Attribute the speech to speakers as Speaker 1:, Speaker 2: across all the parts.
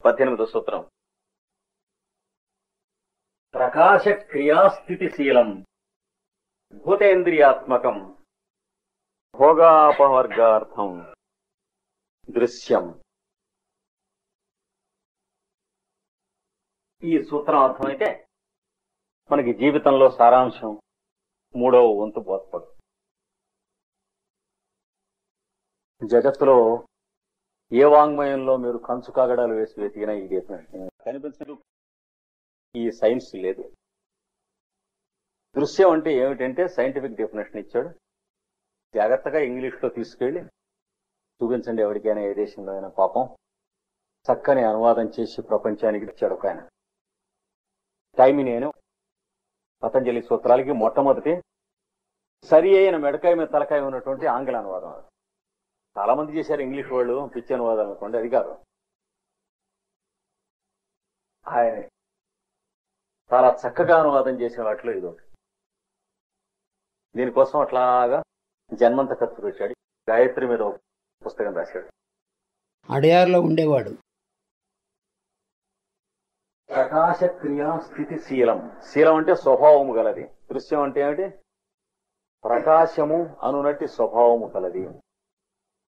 Speaker 1: 18వ సూత్రం. ప్రకాశ క్రియాస్థితిశీలం భూతేంద్రియాత్మకం భోగాపవర్గార్థం దృశ్యం. ఈ సూత్రం అర్థమైతే మనకి జీవితంలో సారాంశం 3వ వంతు బోధపడు. జగత్తులో ఏ వాంగ్మయంలో మీరు కంచు కాగడాలు వేసి వెతికినా ఇది కనిపించదు. ఈ సైన్స్ లేదు. దృశ్యం అంటే ఏమిటంటే సైంటిఫిక్ డెఫినేషన్ ఇచ్చాడు. జాగ్రత్తగా ఇంగ్లీష్లో తీసుకెళ్లి చూపించండి ఎవరికైనా, ఏ దేశంలో అయినా. పాపం చక్కని అనువాదం చేసి ప్రపంచానికి ఇచ్చాడు ఒక ఆయన. టైమి నేను పతంజలి సూత్రాలకి మొట్టమొదటి సరి అయిన మెడకాయ మీద తలకాయ ఉన్నటువంటి ఆంగ్ల అనువాదం. చాలా మంది చేశారు ఇంగ్లీష్ వాళ్ళు పిచ్చి అనువాదాలు అనుకోండి, అది కాదు. ఆయన చాలా చక్కగా అనువాదం చేసిన వాటిలో ఇది ఒకటి. దీనికోసం అట్లాగా జన్మంత ఖర్చు పెట్టాడు. గాయత్రి మీద ఒక పుస్తకం రాశాడు.
Speaker 2: అడయార్లో ఉండేవాడు.
Speaker 1: ప్రకాశ క్రియా స్థితి శీలం. శీలం అంటే స్వభావము గలది. దృశ్యం అంటే ఏమిటి? ప్రకాశము అనునట్టి స్వభావము కలది.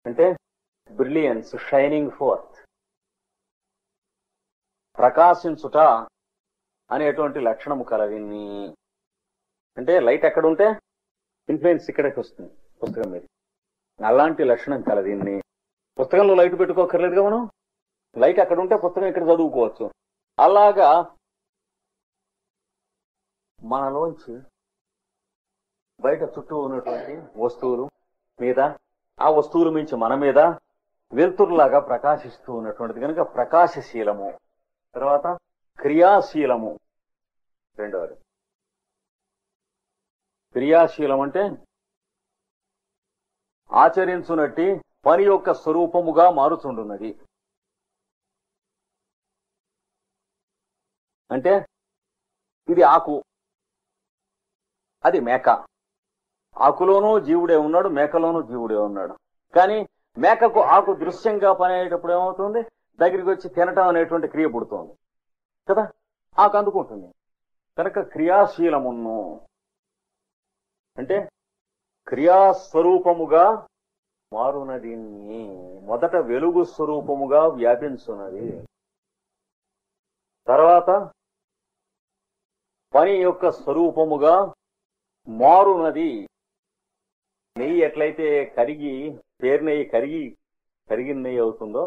Speaker 1: అంటే బ్రిలియన్స్, షైనింగ్ ఫోర్త్, ప్రకాశించుట అనేటువంటి లక్షణము కలది. అంటే లైట్ ఎక్కడుంటే ఇన్ఫ్లుయెన్స్ ఇక్కడికి వస్తుంది పుస్తకం మీద. అలాంటి లక్షణం కలది. పుస్తకంలో లైట్ పెట్టుకోకర్లేదుగా మనం. లైట్ అక్కడ ఉంటే పుస్తకం ఇక్కడ చదువుకోవచ్చు. అలాగా మనలోంచి బయట చుట్టూ ఉన్నటువంటి వస్తువులు మీద, ఆ వస్తువుల మించి మన మీద వెలుతురులాగా ప్రకాశిస్తూ ఉన్నటువంటిది కనుక ప్రకాశశీలము. తర్వాత క్రియాశీలము రెండవది. క్రియాశీలం అంటే ఆచరించునట్టి పని యొక్క స్వరూపముగా మారుతుండున్నది. అంటే ఇది ఆకు, అది మేక. ఆకులోనూ జీవుడే ఉన్నాడు, మేకలోనూ జీవుడే ఉన్నాడు. కానీ మేకకు ఆకు దృశ్యంగా పని అయ్యేటప్పుడు ఏమవుతుంది? దగ్గరికి వచ్చి తినటం అనేటువంటి క్రియ పుడుతోంది కదా, ఆకు అందుకుంటుంది. కనుక క్రియాశీలమును అంటే క్రియాస్వరూపముగా మారునది. మొదట వెలుగు స్వరూపముగా వ్యాపించున్నది. తర్వాత పని యొక్క స్వరూపముగా మారునది. నెయ్యి ఎట్లయితే కరిగి పేరు నెయ్యి కరిగిన నెయ్యి అవుతుందో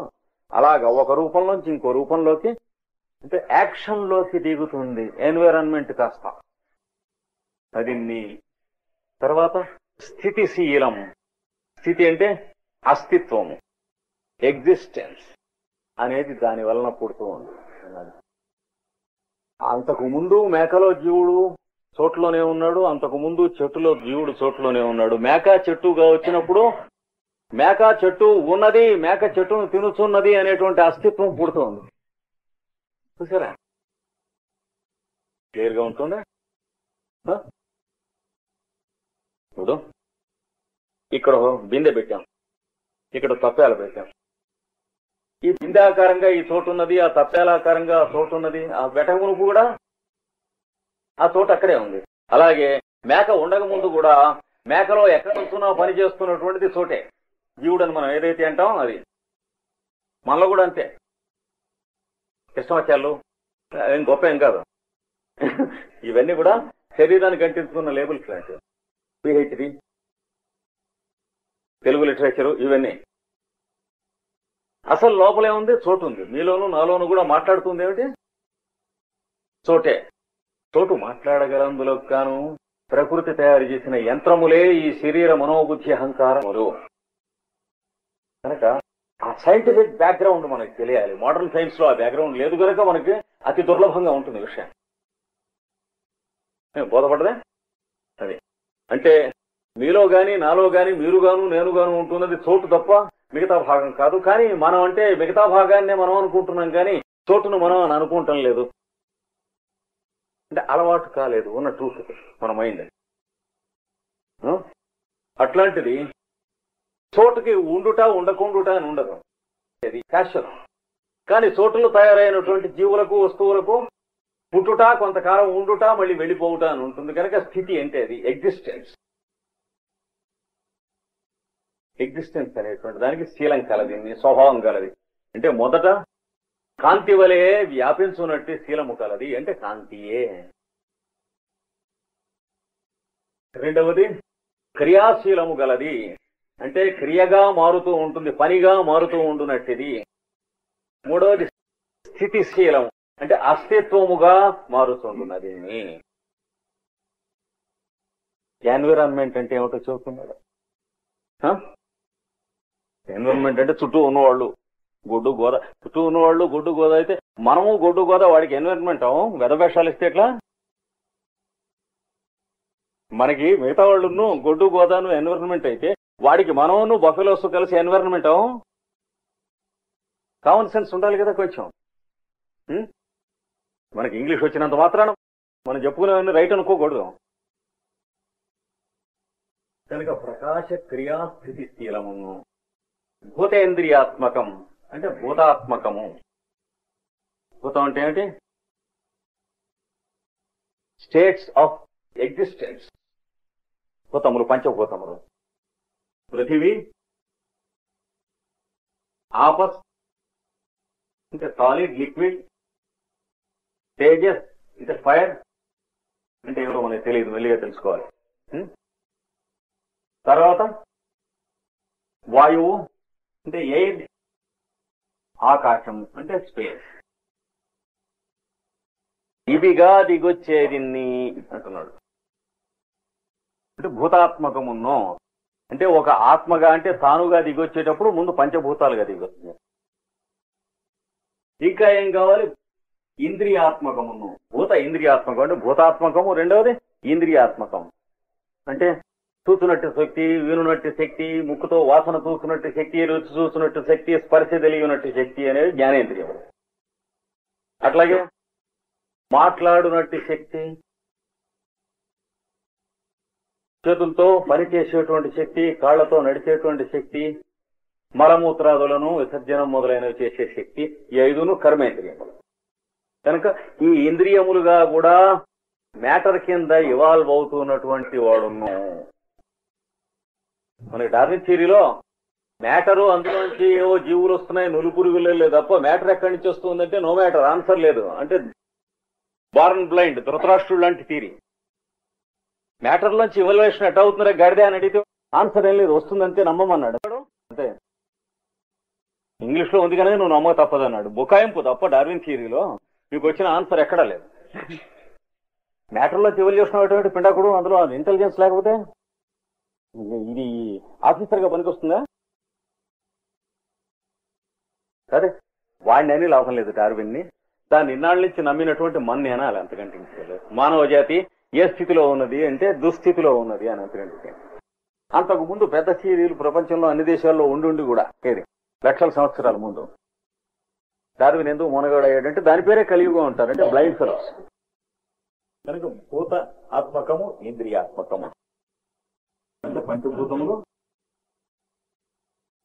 Speaker 1: అలాగా ఒక రూపంలోంచి ఇంకో రూపంలోకి, అంటే యాక్షన్ లోకి దిగుతుంది ఎన్విరాన్మెంట్ కాస్త. అది తర్వాత స్థితిశీలం. స్థితి అంటే అస్తిత్వము, ఎగ్జిస్టెన్స్ అనేది దాని వలన పుడుతూ ఉంది. అంతకు ముందు మేకలో జీవుడు చోట్లోనే ఉన్నాడు, అంతకు ముందు చెట్టులో జీవుడు చోట్లోనే ఉన్నాడు. మేక చెట్టుగా వచ్చినప్పుడు మేక చెట్టు ఉన్నది, మేక చెట్టును తినుచున్నది అనేటువంటి అస్తిత్వం పుడుతోంది. చూసారా? క్లియర్గా ఉంటుందా? ఇప్పుడు ఇక్కడ బిందె పెట్టాం, ఇక్కడ తప్పేల పెట్టాం. ఈ బిందె ఆకారంగా ఈ చోటు ఉన్నది, ఆ తప్పేలాకారంగా ఆ చోటు ఉన్నది. ఆ వెటమునుపు కూడా ఆ చోటు అక్కడే ఉంది. అలాగే మేక ఉండక ముందు కూడా మేకలో ఎక్కడ ఉంటున్నా పని చేస్తున్నటువంటిది చోటే. జీవుడని మనం ఏదైతే అంటామో అది. మనలో కూడా అంతే. కృష్ణమాచార్యులు ఏం గొప్ప ఏం కాదు. ఇవన్నీ కూడా శరీరానికి అంటించుకున్న లేబుల్స్ లాంటివి. పిహెచ్డి, తెలుగు లిటరేచరు, ఇవన్నీ. అసలు లోపలే ఉంది, చోటు ఉంది. మీలోనూ నాలోనూ కూడా మాట్లాడుతుంది ఏమిటి? చోటే. చోటు మాట్లాడగలందులో గాను ప్రకృతి తయారు చేసిన యంత్రములే ఈ శరీర మనోబుద్ధి అహంకారములు. కనుక ఆ సైంటిఫిక్ బ్యాక్గ్రౌండ్ మనకు తెలియాలి. మోడర్న్ సైన్స్ లో ఆ బ్యాక్గ్రౌండ్ లేదు కనుక మనకి అతి దుర్లభంగా ఉంటుంది విషయం. బోధపడదే అది. అంటే మీలో గాని నాలో గాని మీరుగాను నేనుగాను ఉంటున్నది చోటు తప్ప మిగతా భాగం కాదు. కానీ మనం అంటే మిగతా భాగాన్నే మనం అనుకుంటున్నాం, కానీ చోటును మనం అని అనుకుంటాం లేదు. అంటే అలవాటు కాలేదు ఉన్న ట్రూత్ మన మైండ్. అట్లాంటిది చోటుకి ఉండుట ఉండకుండుట అని ఉండదు. అది క్యాషువల్. కానీ చోటులో తయారైనటువంటి జీవులకు వస్తువులకు పుట్టుట, కొంతకాలం ఉండుట, మళ్ళీ వెళ్ళిపోవుట అని ఉంటుంది కనుక స్థితి అంటే అది ఎగ్జిస్టెన్స్. ఎగ్జిస్టెన్స్ అనేటువంటి దానికి శీలం కలది, స్వభావం కలది. అంటే మొదట కాంతి వలె వ్యాపించున్నట్టు శీలము కలది అంటే కాంతియే. రెండవది క్రియాశీలము గలది అంటే క్రియగా మారుతూ ఉంటుంది, పనిగా మారుతూ ఉంటున్నట్టుది. మూడవది స్థితిశీలం అంటే అస్తిత్వముగా మారుతుంటున్నది. ఎన్విరాన్మెంట్ అంటే ఏమిటో చెబుతున్నాడు. ఎన్విరాన్మెంట్ అంటే చుట్టూ ఉన్నవాళ్ళు గొడ్డు గోద, చుట్టూ ఉన్నవాళ్ళు గొడ్డు గోద అయితే మనము గొడ్డు గోద, వాడికి ఎన్విరాన్మెంట్ వెధవేషాలు ఇస్తే ఎట్లా? మనకి మిగతా వాళ్ళను గొడ్డు గోదాను ఎన్విరాన్మెంట్ అయితే వాడికి మనమును బఫెలోస్ కలిసి ఎన్విరాన్మెంట్ కామన్ సెన్స్ ఉండాలి కదా కొంచెం. మనకి ఇంగ్లీష్ వచ్చినంత మాత్రాన మనం చెప్పుకునేవన్నీ రైట్ అనుకోకూడదు. కనుక ప్రకాశ క్రియాస్థితి శీలము భూతేంద్రియాత్మకం అంటే భూతాత్మకము. భూతం అంటే ఏమిటి? States of existence. భూతములు పంచభూతములు పృథివీ, ఆపస్ అంటే సాలిడ్ లిక్విడ్, తేజస్ అంటే ఫైర్ అంటే ఏదో మనకి తెలియదు, మెల్లిగా తెలుసుకోవాలి. తర్వాత వాయువు అంటే ఎయిర్, ఆకాశం అంటే స్పేస్. ఇవిగా దిగొచ్చేది అంటున్నాడు. అంటే భూతాత్మకమున్నో అంటే ఒక ఆత్మగా అంటే తానుగా దిగొచ్చేటప్పుడు ముందు పంచభూతాలుగా దిగొస్తుంది. ఇంకా ఏం కావాలి? ఇంద్రియాత్మకమును. భూత ఇంద్రియాత్మకం అంటే భూతాత్మకము, రెండవది ఇంద్రియాత్మకం అంటే చూస్తున్నట్టు శక్తి, వినున్నట్టు శక్తి, ముక్కుతో వాసన చూస్తున్నట్టు శక్తి, రుచి చూస్తున్నట్టు శక్తి, స్పర్శ తెలియనట్టు శక్తి అనేది జ్ఞానేంద్రియములు. అట్లాగే మాట్లాడునట్టు శక్తి, చేతులతో పనిచేసేటువంటి శక్తి, కాళ్లతో నడిచేటువంటి శక్తి, మలమూత్రాదులను విసర్జనం మొదలైనవి చేసే శక్తి, ఈ ఐదును కర్మేంద్రియములు. కనుక ఈ ఇంద్రియములుగా కూడా మ్యాటర్ కింద ఇవాల్వ్ అవుతున్నటువంటి వాడును. మనకి డార్విన్ థియరీలో మ్యాటరు అందులోంచి ఏవో జీవులు వస్తున్నాయి, నులుపురుగులే లేదు తప్ప మ్యాటర్ ఎక్కడి నుంచి వస్తుందంటే నో మ్యాటర్, ఆన్సర్ లేదు. అంటే బార్న్ బ్లైండ్, ధృతరాష్ట్రుడు లాంటి థియరీ. మ్యాటర్ లోంచి ఇవల్యూషన్ ఎట్ అవుతున్నారా గాడిదే అని అడిగితే ఆన్సర్ ఏం లేదు, వస్తుందంటే నమ్మమన్నాడు. అంటే ఇంగ్లీష్ లో ఉంది కానీ నువ్వు నమ్మక తప్పదన్నాడు. బుకాయింపు తప్ప డార్విన్ థియరీలో మీకు వచ్చిన ఆన్సర్ ఎక్కడా లేదు. మ్యాటర్ లోంచి ఇవల్యూషన్ అయ్యేటువంటి పిండాకుడు, అందులో ఇంటెలిజెన్స్ లేకపోతే ఇది ఆఫీసర్ గా పనికొస్తుందా? సరే, వాడిని అని లాభం లేదు డార్విన్ ని. దాన్ని ఇన్నాళ్ళ నుంచి నమ్మినటువంటి మన్ని అనాలి, అంతకంటే లేదు. మానవ జాతి ఏ స్థితిలో ఉన్నది అంటే దుస్థితిలో ఉన్నది అని అంతకంటే. అంతకు ముందు పెద్ద థియరీలు ప్రపంచంలో అన్ని దేశాల్లో ఉండి కూడా ఏది లక్షల సంవత్సరాల ముందు డార్విన్ ఎందుకు మునగాడు అయ్యాడంటే దాని పేరే కలియుగం అంటారు, అంటే బ్లైండ్ ఫెలోస్. కనుక భూత ఆత్మకము, ఇంద్రియాత్మకము అంటే పంచభూతములు,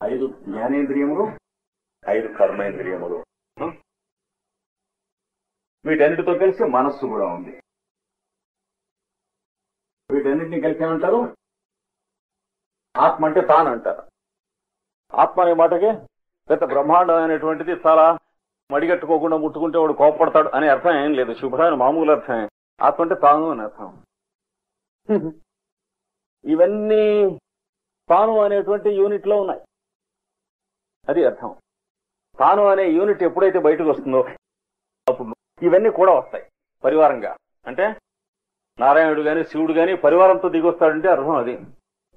Speaker 1: 5 జ్ఞానేంద్రియములు, 5 కర్మేంద్రియములు. వీటన్నిటితో కలిసి మనస్సు కూడా ఉంది. వీటన్నిటిని కలిసి ఏమంటారు? ఆత్మ అంటే తాను అంటారు. ఆత్మ అనే మాటకి పెద్ద బ్రహ్మాండం అనేటువంటిది చాలా మడిగట్టుకోకుండా ముట్టుకుంటే వాడు కోపడతాడు అనే అర్థం ఏం లేదు. శుభ్రాన్ని మామూలు అర్థమే. ఆత్మ అంటే తాను అని అర్థం. ఇవన్నీ తాను అనేటువంటి యూనిట్ లో ఉన్నాయి, అది అర్థం. తాను అనే యూనిట్ ఎప్పుడైతే బయటకు వస్తుందో అప్పుడు ఇవన్నీ కూడా వస్తాయి పరివారంగా. అంటే నారాయణుడు గాని శివుడు గాని పరివారంతో దిగొస్తాడంటే అర్థం అది.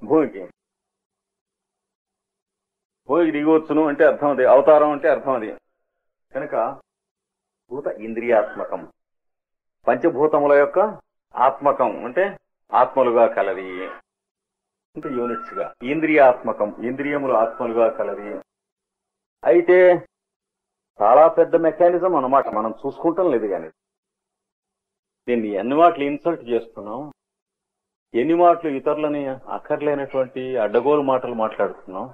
Speaker 1: భూమికి దిగవచ్చును అంటే అర్థం అది, అవతారం అంటే అర్థం అది. కనుక భూత ఇంద్రియాత్మకం, పంచభూతముల యొక్క ఆత్మకం అంటే ఆత్మలుగా కలది, అంటే యూనిట్స్ గా. ఇంద్రియాత్మకం, ఇంద్రియములు ఆత్మలుగా కలది. అయితే చాలా పెద్ద మెకానిజం అన్నమాట, మనం చూసుకుంటాం లేదు. కానీ దీన్ని ఎన్ని మాటలు ఇన్సల్ట్ చేస్తున్నాం, ఎన్ని మాటలు ఇతరులని అక్కర్లేనటువంటి అడ్డగోలు మాటలు మాట్లాడుతున్నాం.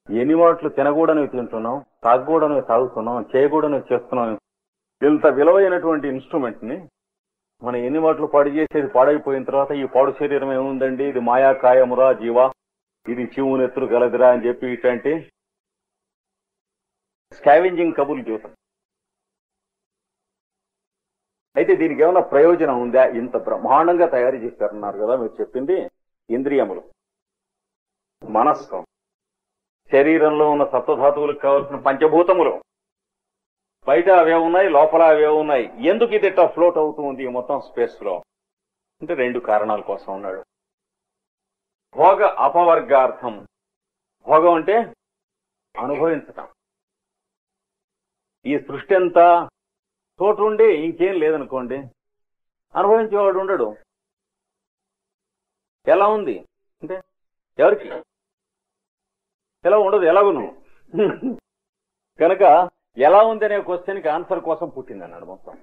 Speaker 1: ఎన్ని మాటలు తినకూడనివి తింటున్నాం, తాగకూడనివి తాగుతున్నాం, చేయకూడనివి చేస్తున్నాం. ఇంత విలువైనటువంటి ఇన్స్ట్రుమెంట్ ని మనం ఎన్ని మాటలు పాడు చేసేది పాడైపోయిన తర్వాత ఈ పాడు శరీరం ఏముందండి, ఇది మాయాకాయమురా జీవా, ఇది శివునెత్తురు గలదిరా అని చెప్పి ఇట్లాంటి స్కావెంజింగ్ కబుర్లు చూసాం. అయితే దీనికి ఏమైనా ప్రయోజనం ఉందా? ఇంత బ్రహ్మాండంగా తయారు చేశారన్నారు కదా మీరు చెప్పింది. ఇంద్రియములు, మనస్సు, శరీరంలో ఉన్న సప్తధాతువులకు కావాల్సిన పంచభూతములు, బయట అవే ఉన్నాయి, లోపల అవే ఉన్నాయి. ఎందుకు ఇది ఇట్లా ఫ్లోట్ అవుతూ ఉంది మొత్తం స్పేస్ లో అంటే 2 కారణాల కోసం ఉన్నాడు. భోగ అపవర్గార్థం. భోగం అంటే అనుభవించటం. ఈ సృష్టి అంతా చోటు ఉండి ఇంకేం లేదనుకోండి, అనుభవించేవాడు ఉండడు. ఎలా ఉంది అంటే ఎవరికి ఎలా ఉండదు, ఎలాగును. కనుక ఎలా ఉంది అనే క్వశ్చన్కి ఆన్సర్ కోసం పుట్టింది అన్నాడు. మొత్తం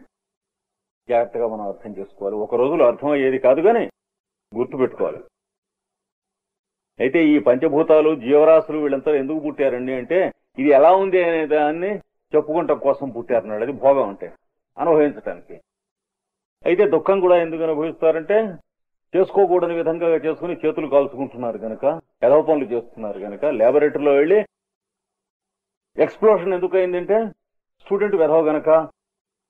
Speaker 1: జాగ్రత్తగా మనం అర్థం చేసుకోవాలి. ఒక రోజులో అర్థం అయ్యేది కాదు కానీ గుర్తుపెట్టుకోవాలి. అయితే ఈ పంచభూతాలు, జీవరాశులు వీళ్ళంతా ఎందుకు పుట్టారండి అంటే ఇది ఎలా ఉంది అనే దాన్ని చెప్పుకుంటాం కోసం పుట్టారన్నాడు. అది భోగం అంటే అనుభవించటానికి. అయితే దుఃఖం కూడా ఎందుకు అనుభవిస్తారంటే చేసుకోకూడని విధంగా చేసుకుని చేతులు కాల్చుకుంటున్నారు కనుక, ఎదవ పనులు చేస్తున్నారు కనుక. ల్యాబొరేటరీలో వెళ్ళి ఎక్స్ప్లోషన్ ఎందుకు అయిందంటే స్టూడెంట్ వెధవ గనక,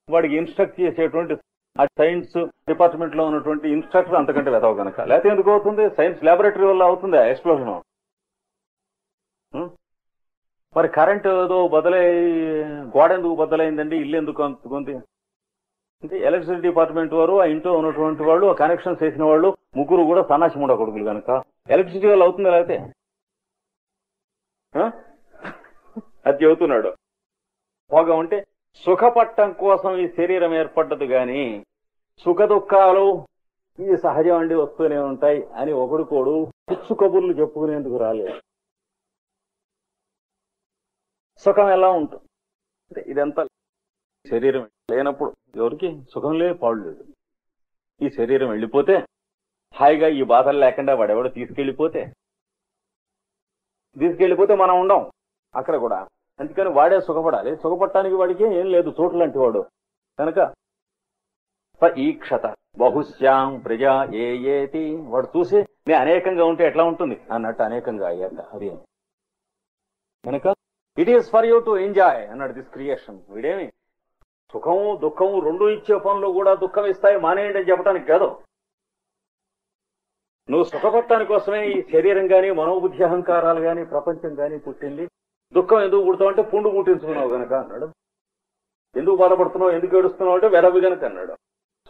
Speaker 1: వాడికి ఇన్స్ట్రక్ట్ చేసేటువంటి ఆ సైన్స్ డిపార్ట్మెంట్ లో ఉన్నటువంటి ఇన్స్ట్రక్టర్ అంతకంటే వెధవ గనక. లేకపోతే ఎందుకు అవుతుంది? సైన్స్ ల్యాబొరేటరీ వల్ల అవుతుంది ఎక్స్ప్లోషన్. మరి కరెంట్ ఏదో బదులై గోడ ఎందుకు బదులైందండి, ఇల్లు ఎందుకు అందుకుంది అంటే ఎలక్ట్రిసిటీ డిపార్ట్మెంట్ వారు, ఆ ఇంట్లో ఉన్నటువంటి వాళ్ళు, ఆ కనెక్షన్ చేసిన వాళ్ళు ముగ్గురు కూడా సన్నాసి మూడ కొడుకులు కనుక ఎలక్ట్రిసిటీ వల్ల అవుతుంది. లేకపోతే అది చెబుతున్నాడు. భోగం అంటే సుఖపట్టం కోసం ఈ శరీరం ఏర్పడ్డదు గాని సుఖ దుఃఖాలు ఇది సహజం అండి, వస్తూనే ఉంటాయి అని ఒకడుకోడు పిచ్చు కబుర్లు చెప్పుకునేందుకు రాలేదు. సుఖం ఎలా ఉంటుంది అంటే ఇదంతా శరీరం లేనప్పుడు ఎవరికి సుఖం లేదు, పాడు లేదు. ఈ శరీరం వెళ్ళిపోతే హాయిగా ఈ బాధలు లేకుండా వాడెవడో తీసుకెళ్లిపోతే మనం ఉండం అక్కడ కూడా. అందుకని వాడే సుఖపడాలి. సుఖపడటానికి వాడికి ఏం లేదు, చోటు లాంటి వాడు కనుక ఈక్షత బహుశ్యాం ప్రజా ఏతి, వాడు చూసి నేను అనేకంగా ఉంటే ఎట్లా ఉంటుంది అన్నట్టు అనేకంగా అయ్యాక అది కనుక it is for you to enjoy అన్నాడు దిస్ క్రియేషన్. వీడేమి సుఖము దుఃఖము రెండు ఇచ్చే పనులు కూడా దుఃఖం ఇస్తాయి మానేయండి అని చెప్పడానికి కాదు. నువ్వు సుఖపడటానికి కోసమే ఈ శరీరం గాని మనోబుద్ధి అహంకారాలు గాని ప్రపంచం గాని పుట్టింది. దుఃఖం ఎందుకు పుడతావు అంటే పుండు పుట్టించుకున్నావు గనక అన్నాడు. ఎందుకు బాధపడుతున్నావు, ఎందుకు ఏడుస్తున్నావు అంటే వెరవి గనక అన్నాడు.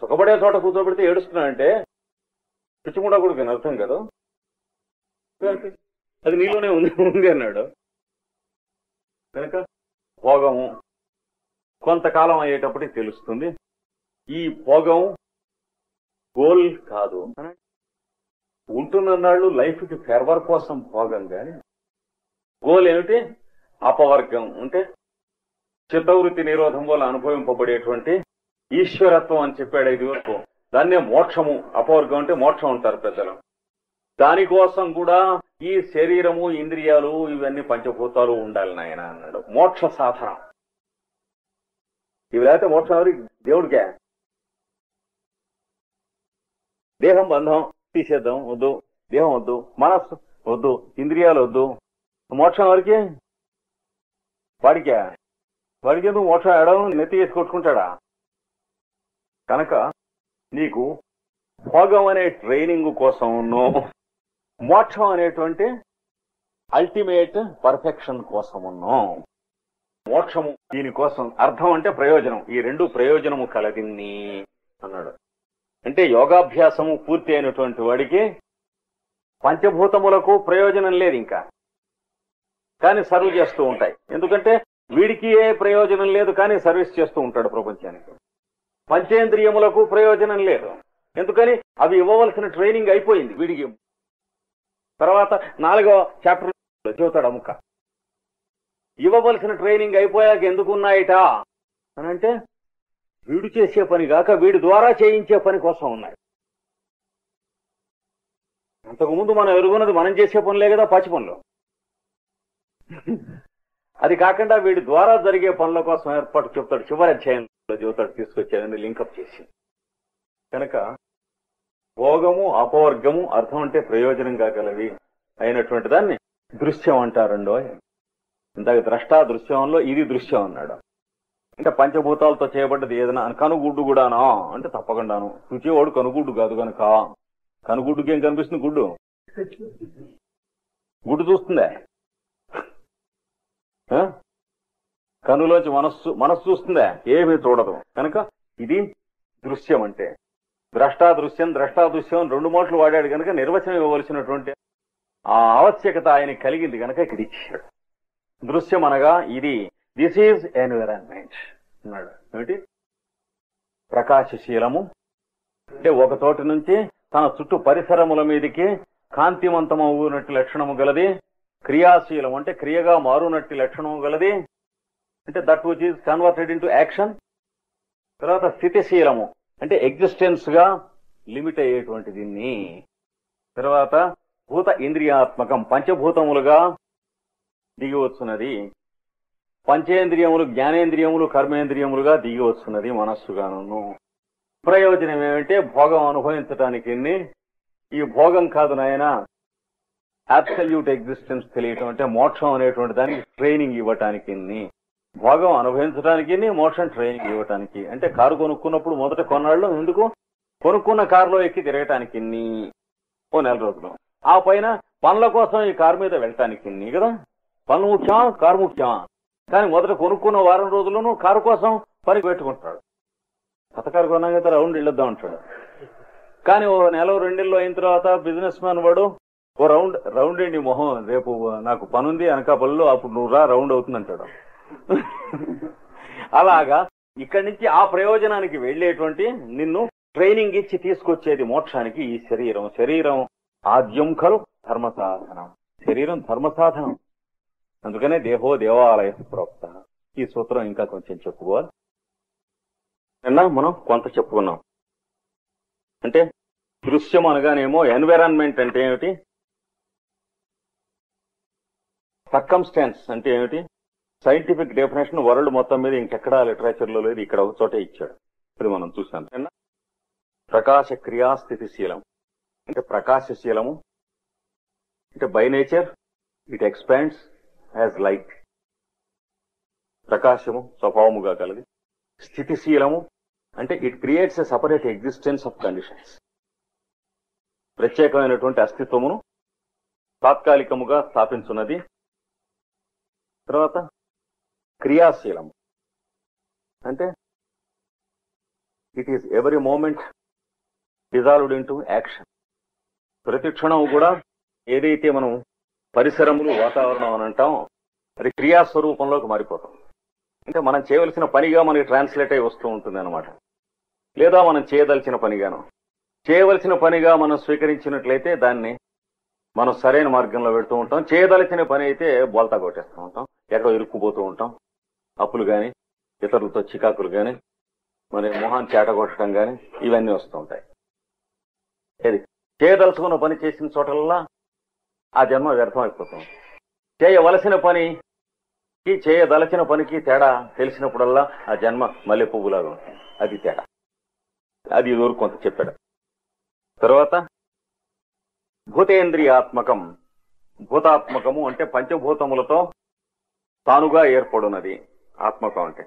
Speaker 1: సుఖపడే చోట కూర్చోబెడితే ఏడుస్తున్నావు అంటే పిచ్చిముండా కూడా అర్థం కదా, అది నీలోనే ఉంది అన్నాడు. కనుక భోగము కొంతకాలం అయ్యేటప్పటికి తెలుస్తుంది. ఈ భోగం గోల్ కాదు. ఉంటున్నాళ్ళు లైఫ్ కి ఫెర్వర్ కోసం భోగం కానీ గోల్ ఏమిటి? అపవర్గం అంటే చిత్తవృత్తి నిరోధం వల్ల అనుభవింపబడేటువంటి ఈశ్వరత్వం అని చెప్పాడు 5 వరకు. దాన్నే మోక్షము. అపవర్గం అంటే మోక్షం అంటారు పెద్దలు. దానికోసం కూడా ఈ శరీరము ఇంద్రియాలు ఇవన్నీ పంచభూతాలు ఉండాలి నాయన అన్నాడు. మోక్ష సాధన. ఇవి లేకపోతే మోక్షం ఎవరికి? దేవుడికే. దేహం బంధం తీసేద్దాం, వద్దు. దేహం వద్దు, మనస్సు వద్దు, ఇంద్రియాలు వద్దు. మోక్షం ఎవరికి? వాడికే. వాడికి ఎందుకు మోక్షం ఏడవం? నెత్తి వేసి కొట్టుకుంటాడా? కనుక నీకు భోగం అనే ట్రైనింగ్ కోసం మోక్షం అనేటువంటి అల్టిమేట్ పర్ఫెక్షన్ కోసం ఉన్నాం. మోక్షము దీనికోసం అర్థం అంటే ప్రయోజనం. ఈ 2 ప్రయోజనము కలదిన్ని అన్నాడు. అంటే యోగాభ్యాసము పూర్తి అయినటువంటి వాడికి పంచభూతములకు ప్రయోజనం లేదు ఇంకా, కానీ సర్వ్ చేస్తూ ఉంటాయి. ఎందుకంటే వీడికి ఏ ప్రయోజనం లేదు కానీ సర్వీస్ చేస్తూ ఉంటాడు ప్రపంచానికి. పంచేంద్రియములకు ప్రయోజనం లేదు, ఎందుకని అవి ఇవ్వవలసిన ట్రైనింగ్ అయిపోయింది వీడికి. తర్వాత 4వ చాప్టర్ చదువుతాడు అముక. ఇవ్వవలసిన ట్రైనింగ్ అయిపోయాక ఎందుకున్నాయిట అని అంటే వీడు చేసే పని కాక వీడి ద్వారా చేయించే పని కోసం ఉన్నాయి. అంతకుముందు మనం ఎరుగున్నది మనం చేసే పనులే కదా, పాచి పనులు. అది కాకుండా వీడి ద్వారా జరిగే పనుల కోసం ఏర్పాటు చెప్తాడు, చివరి అధ్యాయంలో చెబుతాడు, తీసుకొచ్చేదని లింకప్ చేసి. కనుక భోగము అపవర్గము అర్థం అంటే ప్రయోజనంగా గలవి అయినటువంటి దాన్ని దృశ్యం అంటారండో. ఇందాక ద్రష్టా దృశ్యంలో ఇది దృశ్యం అన్నాడు. అంటే పంచభూతాలతో చేయబడ్డది ఏదైనా, కనుగుడ్డు కూడానా అంటే తప్పకుండాను. చూచేవాడు కనుగుడ్డు కాదు కనుక, కనుగుడ్డుకి ఏం కనిపిస్తుంది? గుడ్డు గుడ్డు చూస్తుందే, కనులోంచి మనస్సు చూస్తుందా? ఏమీ చూడదు. కనుక ఇది దృశ్యం అంటే. ద్రష్టా దృశ్యం రెండు మాటలు వాడాడు కనుక నిర్వచనం ఇవ్వవలసినటువంటి ఆ ఆవశ్యకత ఆయన కలిగింది కనుక ఇక్కడ ఇచ్చాడు. దృశ్యం అనగా ఇది, దిస్ ఈజ్ ఎన్విరాన్మెంట్ అన్నాడు. ఏమిటి? ప్రకాశశీలము అంటే ఒక తోటి నుంచి తన చుట్టూ పరిసరముల మీదకి కాంతివంతమవునట్టు లక్షణము గలది. క్రియాశీలం అంటే క్రియగా మారునట్టి లక్షణము గలది, అంటే that which is converted into action. తర్వాత స్థితిశీలము అంటే ఎగ్జిస్టెన్స్ గా లిమిట్ అయ్యేటువంటి దీన్ని. తర్వాత భూత ఇంద్రియాత్మకం పంచభూతములుగా దిగి వచ్చున్నది. పంచేంద్రియములు జ్ఞానేంద్రియములు కర్మేంద్రియములుగా దిగి వస్తున్నది మనస్సుగాను. ప్రయోజనం ఏమంటే భోగం అనుభవించటానికి. ఈ భోగం కాదు నాయన, అబ్సల్యూట్ ఎగ్జిస్టెన్స్ తెలియటం అంటే మోక్షం అనేటువంటి దానికి ట్రైనింగ్ ఇవ్వటానికి. భోగం అనుభవించడానికి, మోక్షం ట్రైనింగ్ ఇవ్వటానికి. అంటే కారు కొనుక్కున్నప్పుడు మొదట కొన్నాళ్ళు ఎందుకు? కొనుక్కున్న కారులో ఎక్కి తిరగటానికి ఓ నెల రోజులు. ఆ పైన పనుల కోసం ఈ కారు మీద వెళ్ళటానికి కదా. పనులు ముఖ్యమా కారు ముఖ్యమా? కానీ మొదట కొనుక్కున్న వారం రోజులను కారు కోసం పనికి పెట్టుకుంటాడు. కొత్త కారు కొన్నాక కదా రౌండ్ వెళ్ళొద్దాం అంటాడు. కానీ ఓ నెల రెండేళ్ళు అయిన తర్వాత బిజినెస్ మ్యాన్ వాడు ఓ రౌండ్ ఏంటి మొహం, రేపు నాకు పనుంది అనకాపల్లిలో, అప్పుడు నువ్వు రా రౌండ్ అవుతుందంటాడు. అలాగా ఇక్కడి నుంచి ఆ ప్రయోజనానికి వెళ్లేటువంటి నిన్ను ట్రైనింగ్ ఇచ్చి తీసుకొచ్చేది మోక్షానికి ఈ శరీరం ఆద్యం ఖలు ధర్మ సాధనం. శరీరం ధర్మ సాధనం. అందుకనే దేహో దేవాలయ ప్రోక్త. ఈ సూత్రం ఇంకా కొంచెం చెప్పుకోవాలి. నిన్న మనం కొంత చెప్పుకున్నాం. అంటే దృశ్యం అనగానేమో ఎన్విరాన్మెంట్ అంటే ఏమిటి, సర్కమ్స్టాన్స్ అంటే ఏమిటి, సైంటిఫిక్ డెఫినేషన్ వరల్డ్ మొత్తం మీద ఇంకెక్కడా లిటరేచర్ లో లేదు, ఇక్కడ ఒక చోటే ఇచ్చాడు. ఇది మనం చూసాం. ప్రకాశ క్రియాస్థితిశీలం అంటే ప్రకాశశీలము అంటే by nature it expands as light. ప్రకాశము స్వభావముగా కలది. స్థితిశీలము అంటే it creates a separate existence of conditions. ప్రత్యేకమైనటువంటి అస్తిత్వమును తాత్కాలికముగా స్థాపించున్నది. తర్వాత క్రియాశీలము అంటే it is every moment dissolved into action. ప్రతి క్షణం కూడా ఏదైతే మనం పరిసరములు వాతావరణం అని అంటాం అది క్రియాస్వరూపంలోకి మారిపోతాం. అంటే మనం చేయవలసిన పనిగా మనకి ట్రాన్స్లేట్ అయి వస్తూ ఉంటుంది అనమాట. లేదా మనం చేయదలిచిన పనిగాను. చేయవలసిన పనిగా మనం స్వీకరించినట్లయితే దాన్ని మనం సరైన మార్గంలో పెడుతూ ఉంటాం. చేయదలిచిన పని అయితే బోల్తా కొట్టేస్తూ ఉంటాం, ఎక్కడో ఇరుక్కుపోతూ ఉంటాం. అప్పులు కానీ ఇతరులతో చికాకులు కానీ మరి మొహాన్ని చేటగొట్టడం కానీ ఇవన్నీ వస్తూ ఉంటాయి. ఏది చేయదలుచుకున్న పని చేసిన చోటల్లా ఆ జన్మ వ్యర్థం అయిపోతుంది. చేయవలసిన పనికి చేయదలచిన పనికి తేడా తెలిసినప్పుడల్లా ఆ జన్మ మల్లె పువ్వులాగా ఉంటుంది. అది తేడా. అది ఇదివరకు కొంత చెప్పాడు. తర్వాత భూతేంద్రియాత్మకం. భూతాత్మకము అంటే పంచభూతములతో తానుగా ఏర్పడున్నది. ఆత్మకం అంటే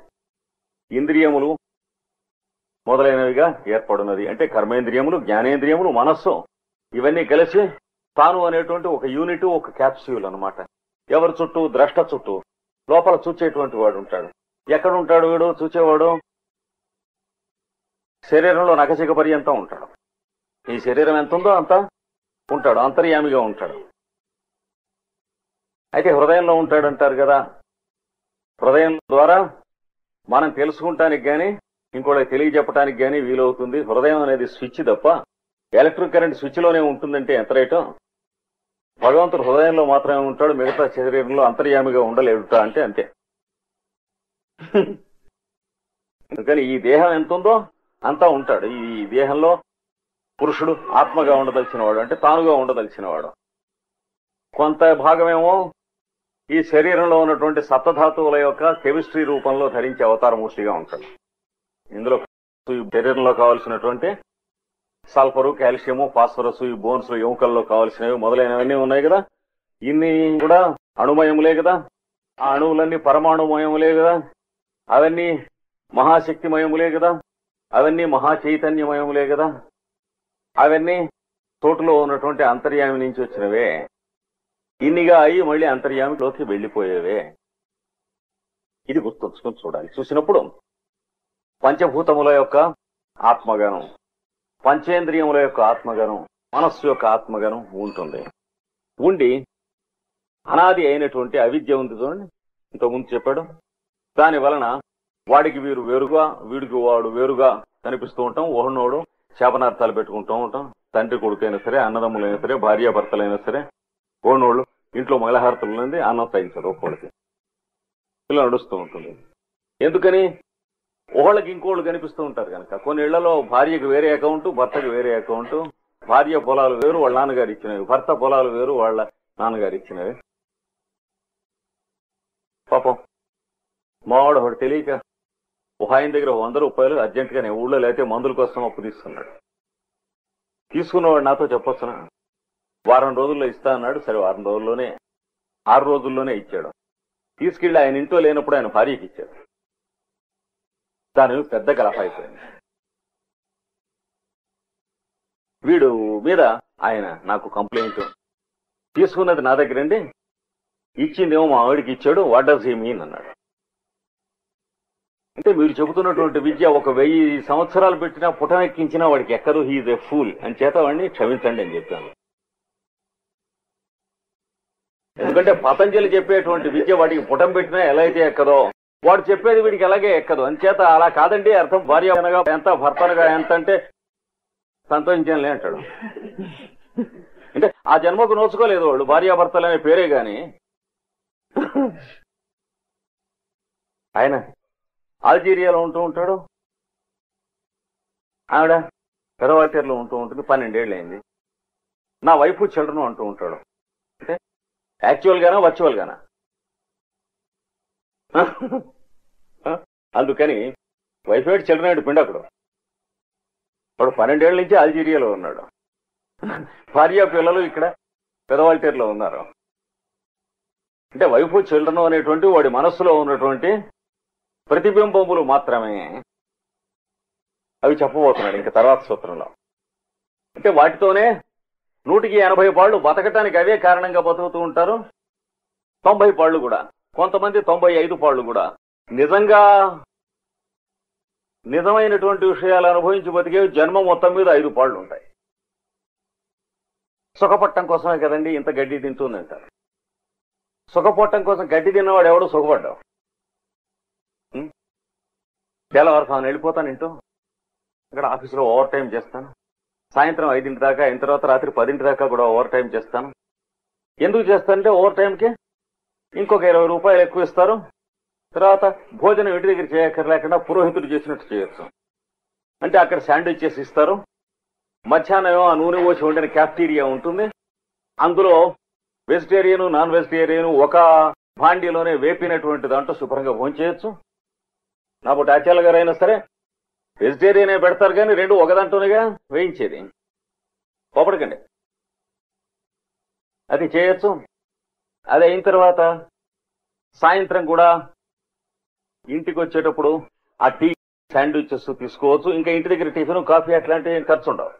Speaker 1: ఇంద్రియములు మొదలైనవిగా ఏర్పడున్నది. అంటే కర్మేంద్రియములు, జ్ఞానేంద్రియములు, మనస్సు ఇవన్నీ కలిసి తాను అనేటువంటి ఒక యూనిట్, ఒక క్యాప్స్యూల్ అనమాట. ఎవరి చుట్టూ? ద్రష్ట చుట్టూ. లోపల చూచేటువంటి వాడు ఉంటాడు. ఎక్కడ ఉంటాడు వీడు చూచేవాడు? శరీరంలో నఖశిఖ పర్యంతం ఉంటాడు. ఈ శరీరం ఎంత ఉందో అంత ఉంటాడు, అంతర్యామిగా ఉంటాడు. అయితే హృదయంలో ఉంటాడంటారు కదా. హృదయం ద్వారా మనం తెలుసుకుంటానికి గాని ఇంకోటి తెలియజెప్పడానికి గాని వీలవుతుంది. హృదయం అనేది స్విచ్ తప్ప ఎలక్ట్రిక్ కరెంట్ స్విచ్ లోనే ఉంటుందంటే ఎంత రేటో భగవంతుడు హృదయంలో మాత్రమే ఉంటాడు, మిగతా శరీరంలో అంతర్యామిగా ఉండలేడుట అంటే అంతే. అందుకని ఈ దేహం ఎంత ఉందో అంతా ఉంటాడు. ఈ దేహంలో పురుషుడు ఆత్మగా ఉండదలిచిన వాడు, అంటే తానుగా ఉండదలిచిన వాడు. కొంత భాగమేమో ఈ శరీరంలో ఉన్నటువంటి సప్తధాతువుల యొక్క కెమిస్ట్రీ రూపంలో ధరించే అవతారమూర్తిగా ఉంటాడు. ఇందులో ఈ శరీరంలో కావాల్సినటువంటి సల్ఫరు, కాల్షియము, ఫాస్ఫరస్, ఈ బోన్స్, ఎముకల్లో కావాల్సినవి మొదలైనవన్నీ ఉన్నాయి కదా. ఇన్ని కూడా అణుమయములే కదా. ఆ అణువులన్నీ పరమాణుమయములే కదా. అవన్నీ మహాశక్తిమయములే కదా. అవన్నీ మహాచైతన్యమయములే కదా. అవన్నీ తోటలో ఉన్నటువంటి అంతర్యామి నుంచి వచ్చినవే. ఇన్నిగా అయి మళ్ళీ అంతర్యామిలోకి వెళ్లిపోయేవే. ఇది గుర్తుంచుకొని చూడాలి. చూసినప్పుడు పంచభూతముల యొక్క ఆత్మగణం, పంచేంద్రియముల యొక్క ఆత్మగణం, మనస్సు యొక్క ఆత్మగణం ఉంటుంది. ఉండి అనాది అయినటువంటి అవిద్య ఉంది చూడండి, ఇంతకుముందు చెప్పాడు. దాని వలన వాడికి వీరు వేరుగా, వీడికి వాడు వేరుగా కనిపిస్తూ ఉంటాం. ఓహనోడు శాపనార్థాలు పెట్టుకుంటూ ఉంటాం. తండ్రి కొడుకైనా సరే, అన్నదమ్ములైనా సరే, భార్యాభర్తలైనా సరే, ఓనోళ్ళు ఇంట్లో మహిళాహారతలు ఉంది, అన్నం తగ్గించదు ఒక్కోళ్ళకి. ఇలా నడుస్తూ ఉంటుంది. ఎందుకని? ఒకళ్ళకి ఇంకోళ్ళు కనిపిస్తూ ఉంటారు కనుక. కొన్ని ఇళ్లలో భార్యకు వేరే అకౌంట్, భర్తకు వేరే అకౌంట్. భార్య పొలాలు వేరు, వాళ్ళ నాన్నగారు ఇచ్చినవి. భర్త పొలాలు వేరు, వాళ్ళ నాన్నగారు ఇచ్చినవి. పాపం మావాడు ఒకటి తెలియక ఒక ఆయన దగ్గర 100 రూపాయలు అర్జెంటుగా నేను ఊళ్ళో లేకపోతే మందుల కోసం అప్పు తీసుకున్నాడు. తీసుకున్నవాడు నాతో చెప్పొచ్చునా, వారం రోజుల్లో ఇస్తా అన్నాడు. సరే, వారం రోజుల్లోనే 6 రోజుల్లోనే ఇచ్చాడు. తీసుకెళ్లి ఆయన ఇంట్లో లేనప్పుడు ఆయన భార్యకి ఇచ్చాడు. దాని పెద్ద గలఫ అయిపోయింది. వీడు మీద ఆయన నాకు కంప్లైంట్, తీసుకున్నది నా దగ్గరండి, ఇచ్చిందేమో మా ఆవిడికి ఇచ్చాడు, వాట్ డస్ హీ మీన్ అన్నాడు. అంటే మీరు చెబుతున్నటువంటి విద్య 1000 సంవత్సరాలు పెట్టినా పుటం ఎక్కించినా వాడికి ఎక్కదు. హీ ఈజ్ ఎ ఫూల్ అని చేత వాడిని క్షమించండి అని చెప్పాను. ఎందుకంటే పతంజలి చెప్పేటువంటి విద్య వాడికి పుటం పెట్టినా ఎలా అయితే ఎక్కదో, వాడు చెప్పేది వీడికి ఎలాగే ఎక్కదు. అంచేత అలా కాదండి అర్థం. భార్య అనగా ఎంత, భర్త అనగా ఎంత అంటే సంతోషించానులే అంటాడు. అంటే ఆ జన్మకు నోచుకోలేదు వాళ్ళు, భార్యాభర్తలు అనే పేరే గాని. ఆయన అల్జీరియాలో ఉంటూ ఉంటాడు, ఆవిడ పెదవాటేరులో ఉంటూ ఉంటుంది. 12 ఏళ్ళు అయింది. నా వైఫ్ చిల్డ్రన్ అంటూ ఉంటాడు. అంటే యాక్చువల్ గానా, వర్చువల్ గానా? అందుకని వైఫ్ ఏడు చిల్డ్రన్ ఏడు పిండకుడు. వాడు 12 ఏళ్ల నుంచి అల్జీరియాలో ఉన్నాడు. భార్య పిల్లలు ఇక్కడ పెదవాటేరులో ఉన్నారు. అంటే వైఫ్ చిల్డ్రన్ అనేటువంటి వాడి మనస్సులో ఉన్నటువంటి ప్రతిబింబములు మాత్రమే. అవి చెప్పబోతున్నాడు ఇంక తర్వాత సూత్రంలో. అంటే వాటితోనే 180 పాళ్ళు బతకటానికి అవే కారణంగా బతుకుతూ ఉంటారు. 90 పాళ్ళు కూడా, కొంతమంది 95 పాళ్ళు కూడా నిజంగా నిజమైనటువంటి విషయాలు అనుభవించి బతికే జన్మ మొత్తం మీద 5 పాళ్ళు ఉంటాయి. సుఖపట్టం కోసమే కదండి ఇంత గడ్డి తింటుందంటారు. సుఖపట్టం కోసం గడ్డి తిన్నవాడు ఎవడో సుఖపడ్డావు. తెల్లవారుసాను వెళ్ళిపోతాను ఇంటూ, ఇక్కడ ఆఫీసులో ఓవర్ టైం చేస్తాను. సాయంత్రం 5 దాకా, అయిన తర్వాత రాత్రి 10 దాకా కూడా ఓవర్ టైం చేస్తాను. ఎందుకు చేస్తానంటే ఓవర్ టైంకి ఇంకొక 20 రూపాయలు ఎక్కువ ఇస్తారు. తర్వాత భోజనం ఇంటి దగ్గర చేయక్కర్లేకుండా పురోహితుడు చేసినట్టు చేయొచ్చు. అంటే అక్కడ శాండ్విచ్ చేసి ఇస్తారు. మధ్యాహ్నం ఆ నూనె పోసి వండిన క్యాఫ్టీరియా ఉంటుంది. అందులో వెజిటేరియన్, నాన్ వెజిటేరియన్ ఒక భాండీలోనే వేపినటువంటి దాంట్లో శుభ్రంగా భోంచేయచ్చు. కాబట్టి ఆచార్య గారు అయినా సరే వెజిటేరియనే పెడతారు కానీ 2 ఒక దాంట్లోనేగా వేయించేది. కోపడకండి, అది చేయొచ్చు. అది అయిన తర్వాత సాయంత్రం కూడా ఇంటికి వచ్చేటప్పుడు ఆ టీ, శాండ్విచెస్ తీసుకోవచ్చు. ఇంకా ఇంటి దగ్గర టిఫిన్, కాఫీ అట్లాంటివి ఖర్చు ఉండవు.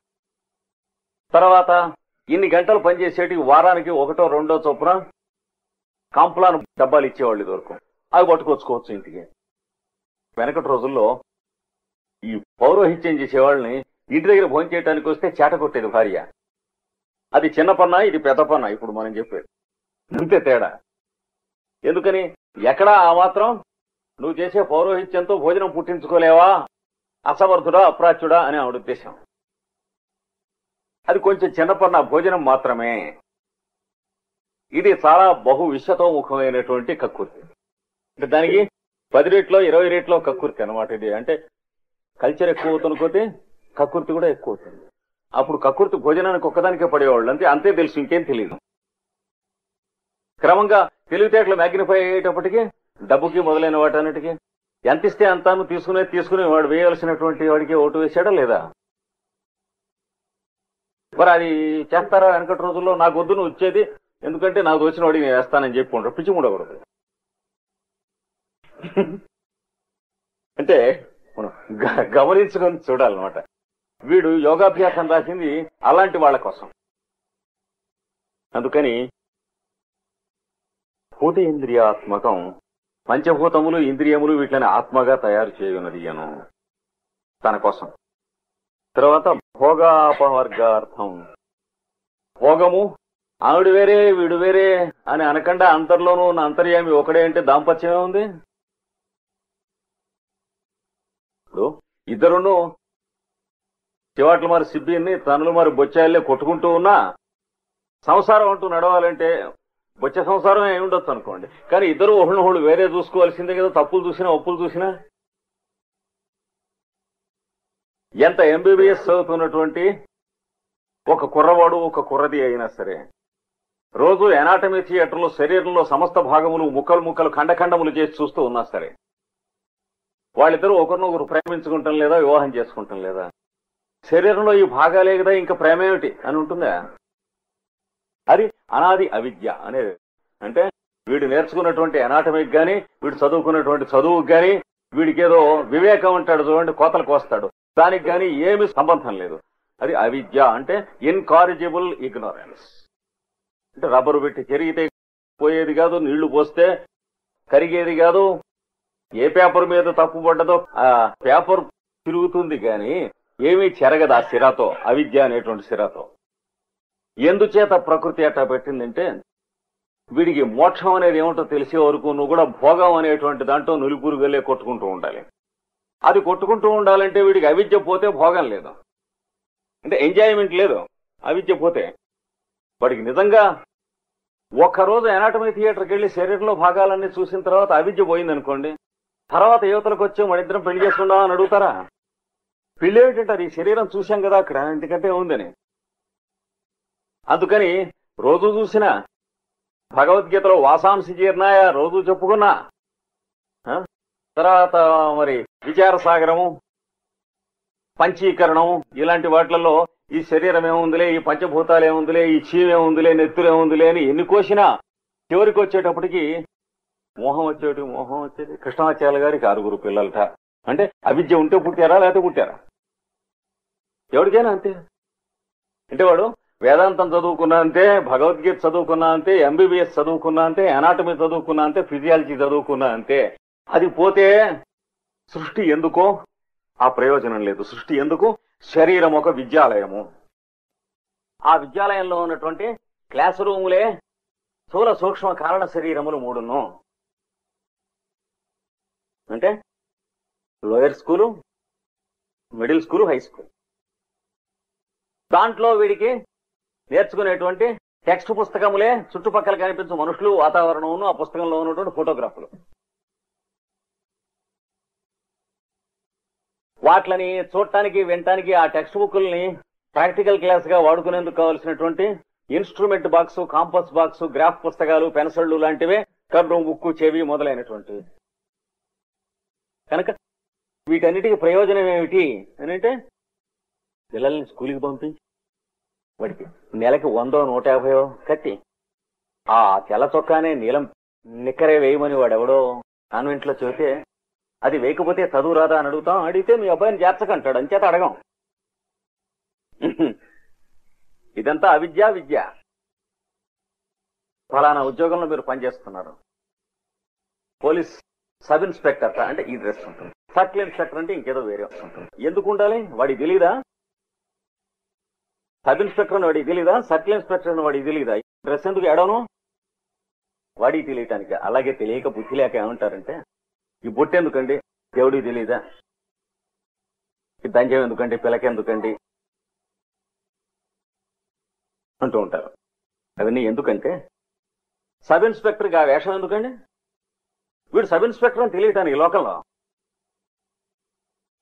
Speaker 1: తర్వాత ఇన్ని గంటలు పనిచేసేటి వారానికి 1, 2 చొప్పున కాంప్లాన్ డబ్బాలు ఇచ్చేవాళ్ళు ఇదివరకు. అవి పట్టుకొచ్చుకోవచ్చు ఇంటికి. వెనకటి రోజుల్లో ఈ పౌరోహిత్యం చేసేవాళ్ళని ఇంటి దగ్గర భోజనం చేయడానికి వస్తే చేట కొట్టేది భార్య. అది చిన్న పన్నా, ఇది పెద్ద పన్నా ఇప్పుడు మనం చెప్పేది. అంతే తేడా. ఎందుకని? ఎక్కడా ఆ మాత్రం నువ్వు చేసే పౌరోహిత్యంతో భోజనం పుట్టించుకోలేవా, అసమర్థుడా, అప్రాచ్యుడా అని ఆవిడ ఉద్దేశం. అది కొంచెం చిన్నపన్న భోజనం మాత్రమే. ఇది చాలా బహు విశ్వతోముఖమైనటువంటి కక్కుర్తి. అంటే దానికి 10 రెట్లో 20 రెట్లో కక్కుర్తి అనమాట ఇది. అంటే కల్చర్ ఎక్కువ అవుతున్న కొద్దీ కక్కుర్తి కూడా ఎక్కువ అవుతుంది. అప్పుడు కక్కుర్తి భోజనానికి ఒక్కదానికే పడేవాళ్ళు. అంతే తెలుసు, ఇంకేం తెలియదు. క్రమంగా తెలివితేటలు మ్యాగ్నిఫై అయ్యేటప్పటికి డబ్బుకి మొదలైన వాటన్నిటికీ ఎంత ఇస్తే అంతాను తీసుకుని వాడు వేయాల్సినటువంటి వాడికి ఓటు వేసాడా లేదా? మరి అది చేస్తారా? వెనకటి రోజుల్లో నాకు వద్దు నువ్వు ఇచ్చేది, ఎందుకంటే నాకు వచ్చిన వాడికి నేను వేస్తానని చెప్పి ఉండరు, పిచ్చి ఉండకూడదు. అంటే మనం గమనించుకొని చూడాలన్నమాట. వీడు యోగాభ్యాసం రాసింది అలాంటి వాళ్ళ కోసం. అందుకని భూతేంద్రియాత్మకం, పంచభూతములు ఇంద్రియములు వీటిని ఆత్మగా తయారు చేయనున్నది అను తన కోసం. తర్వాత భోగాపవర్గార్థం, భోగము ఆవిడ వేరే వీడు వేరే అని అనకుండా అంతర్లోనూ ఉన్న అంతర్యామి ఒకడే అంటే దాంపత్యమే ఉంది. ఇప్పుడు ఇద్దరును చివాట్ల మారి సిబ్బిని తనులు మారి బొచ్చాయిలే కొట్టుకుంటూ ఉన్నా సంసారం అంటూ నడవాలంటే బొచ్చ సంసారం అయి ఉండొచ్చు అనుకోండి, కానీ ఇద్దరు ఒకళ్ళు వేరే చూసుకోవాల్సిందే కదా. తప్పులు చూసినా ఒప్పులు చూసినా. ఎంత ఎంబీబీఎస్ చదువుతున్నటువంటి ఒక కుర్రవాడు ఒక కుర్రది అయినా సరే రోజు ఎనాటమీ థియేటర్లో శరీరంలో సమస్త భాగములు ముక్కలు ఖండఖండములు చేసి చూస్తూ ఉన్నా సరే వాళ్ళిద్దరూ ఒకరినొకరు ప్రేమించుకుంటాం లేదా, వివాహం చేసుకుంటాం లేదా? శరీరంలో ఈ భాగాలే కదా, ఇంకా ప్రేమేమిటి అని ఉంటుందా? అది అనాది అవిద్య అనేది. అంటే వీడు నేర్చుకున్నటువంటి ఎనాటమీకి గాని వీడు చదువుకున్నటువంటి చదువుకు గాని వీడికి ఏదో వివేకం అంటాడు చూడండి, కోతలు కోస్తాడు, దానికి గాని ఏమీ సంబంధం లేదు. అది అవిద్య, అంటే ఇన్కారిజిబుల్ ఇగ్నోరెన్స్. అంటే రబ్బరు పెట్టి చెరిగితే పోయేది కాదు, నీళ్లు పోస్తే కరిగేది కాదు. ఏ పేపర్ మీద తప్పు పడ్డదో ఆ పేపర్ తిరుగుతుంది కానీ ఏమీ చెరగదు ఆ సిరాతో, అవిద్య అనేటువంటి సిరాతో. ఎందుచేత ప్రకృతి అట్టా పెట్టిందంటే వీడికి మోక్షం అనేది ఏమిటో తెలిసే వరకు నువ్వు కూడా భోగం అనేటువంటి దాంట్లో నులిపురు వెళ్ళే కొట్టుకుంటూ ఉండాలి. అది కొట్టుకుంటూ ఉండాలంటే వీడికి అవిద్య పోతే భోగం లేదు, అంటే ఎంజాయ్మెంట్ లేదు. అవిద్య పోతే వాడికి నిజంగా ఒక్కరోజు ఎనాటమీ థియేటర్కి వెళ్ళి శరీరంలో భాగాలన్నీ చూసిన తర్వాత అవిద్య పోయిందనుకోండి, తర్వాత యువతలకు వచ్చి మనిద్దరం పెళ్లి చేసుకుందామని అడుగుతారా? పెళ్లి ఏమిటంటారు? ఈ శరీరం చూశాం కదా అక్కడ, ఇంటికంటే ఉందని. అందుకని రోజు చూసిన భగవద్గీతలో వాసాంసి జీర్ణాయ రోజు చెప్పుకున్నా, తర్వాత మరి విచార సాగరము, పంచీకరణము, ఇలాంటి వాటిలలో ఈ శరీరం ఏముందిలే, ఈ పంచభూతాలు ఏముందిలే, ఈ చీమేముందిలే, నెత్తురు ఏముందిలే అని ఎన్ని కోసినా చివరికి వచ్చేటప్పటికి మోహం వచ్చేది. కృష్ణాచార్య గారికి 6 పిల్లలట. అంటే అవిద్య ఉంటే పుట్టారా లేకపోతే పుట్టారా? ఎవరికైనా అంతే. అంటే వాడు వేదాంతం చదువుకున్నా అంతే, భగవద్గీత చదువుకున్నా అంతే, ఎంబీబీఎస్ చదువుకున్నా అంతే, ఎనాటమీ చదువుకున్నా అంతే, ఫిజియాలజీ చదువుకున్నా అంతే. అది పోతే సృష్టి ఎందుకో ఆ ప్రయోజనం లేదు. సృష్టి ఎందుకు? శరీరం ఒక విద్యాలయము. ఆ విద్యాలయంలో ఉన్నటువంటి క్లాస్ రూములే స్థూల సూక్ష్మ కారణ శరీరములు 3. అంటే lower school, middle school, high school. దాంట్లో వీడికి నేర్చుకునేటువంటి టెక్స్ట్ పుస్తకములే చుట్టుపక్కల కనిపించే మనుషులు, వాతావరణమును, ఆ పుస్తకంలో ఉన్నటువంటి ఫోటోగ్రాఫ్లు. వాట్లని చూడటానికి వినటానికి ఆ టెక్స్ట్ బుక్లని ప్రాక్టికల్ క్లాస్ గా వాడుకునేందుకు కావాల్సినటువంటి instrument box, campus box, graph పుస్తకాలు, పెన్సిళ్లు లాంటివే కర్రు, ముక్కు, చెవి మొదలైనటువంటివి. కనుక వీటన్నిటికీ ప్రయోజనం ఏమిటి అని అంటే పిల్లల్ని స్కూల్కి పంపించి వాడికి నెలకి 100, 150 కట్టి ఆ తెల్ల చొక్కానే నీలం నిక్కరే వేయమని వాడెవడో కాన్వెంట్ లో చెబితే అది వేయకపోతే చదువు రాదా అని అడుగుతాం. అడిగితే మీ అబ్బాయిని చేర్చకంటాడు, అంచేత అడగం. ఇదంతా అవిద్య, విద్య. ఫలానా ఉద్యోగంలో మీరు పనిచేస్తున్నారు, పోలీస్ సబ్ ఇన్స్పెక్టర్ అంటే ఈ డ్రెస్ ఉంటుంది, సర్కిల్ ఇన్స్పెక్టర్ అంటే ఇంకేదో వేరే ఉంటుంది. ఎందుకు ఉండాలి? వాడికి తెలీదా? సబ్ ఇన్స్పెక్టర్ అని వాడికి తెలీదా? సర్కిల్ ఇన్స్పెక్టర్ అని వాడికి తెలీదా? డ్రెస్ ఎందుకు ఎడను? వాడికి తెలియటానికి. అలాగే తెలియక బుద్ధి లేక ఏమంటారంటే ఈ బొట్టు ఎందుకండి, దేవుడికి తెలీదా? ఈ దంజం ఎందుకండి, పిల్లకెందుకండి అంటూ ఉంటారు. అవన్నీ ఎందుకంటే సబ్ ఇన్స్పెక్టర్కి ఆ వేషం ఎందుకండి? వీడు సబ్ ఇన్స్పెక్టర్ అని తెలియటానికి లోకల్లో.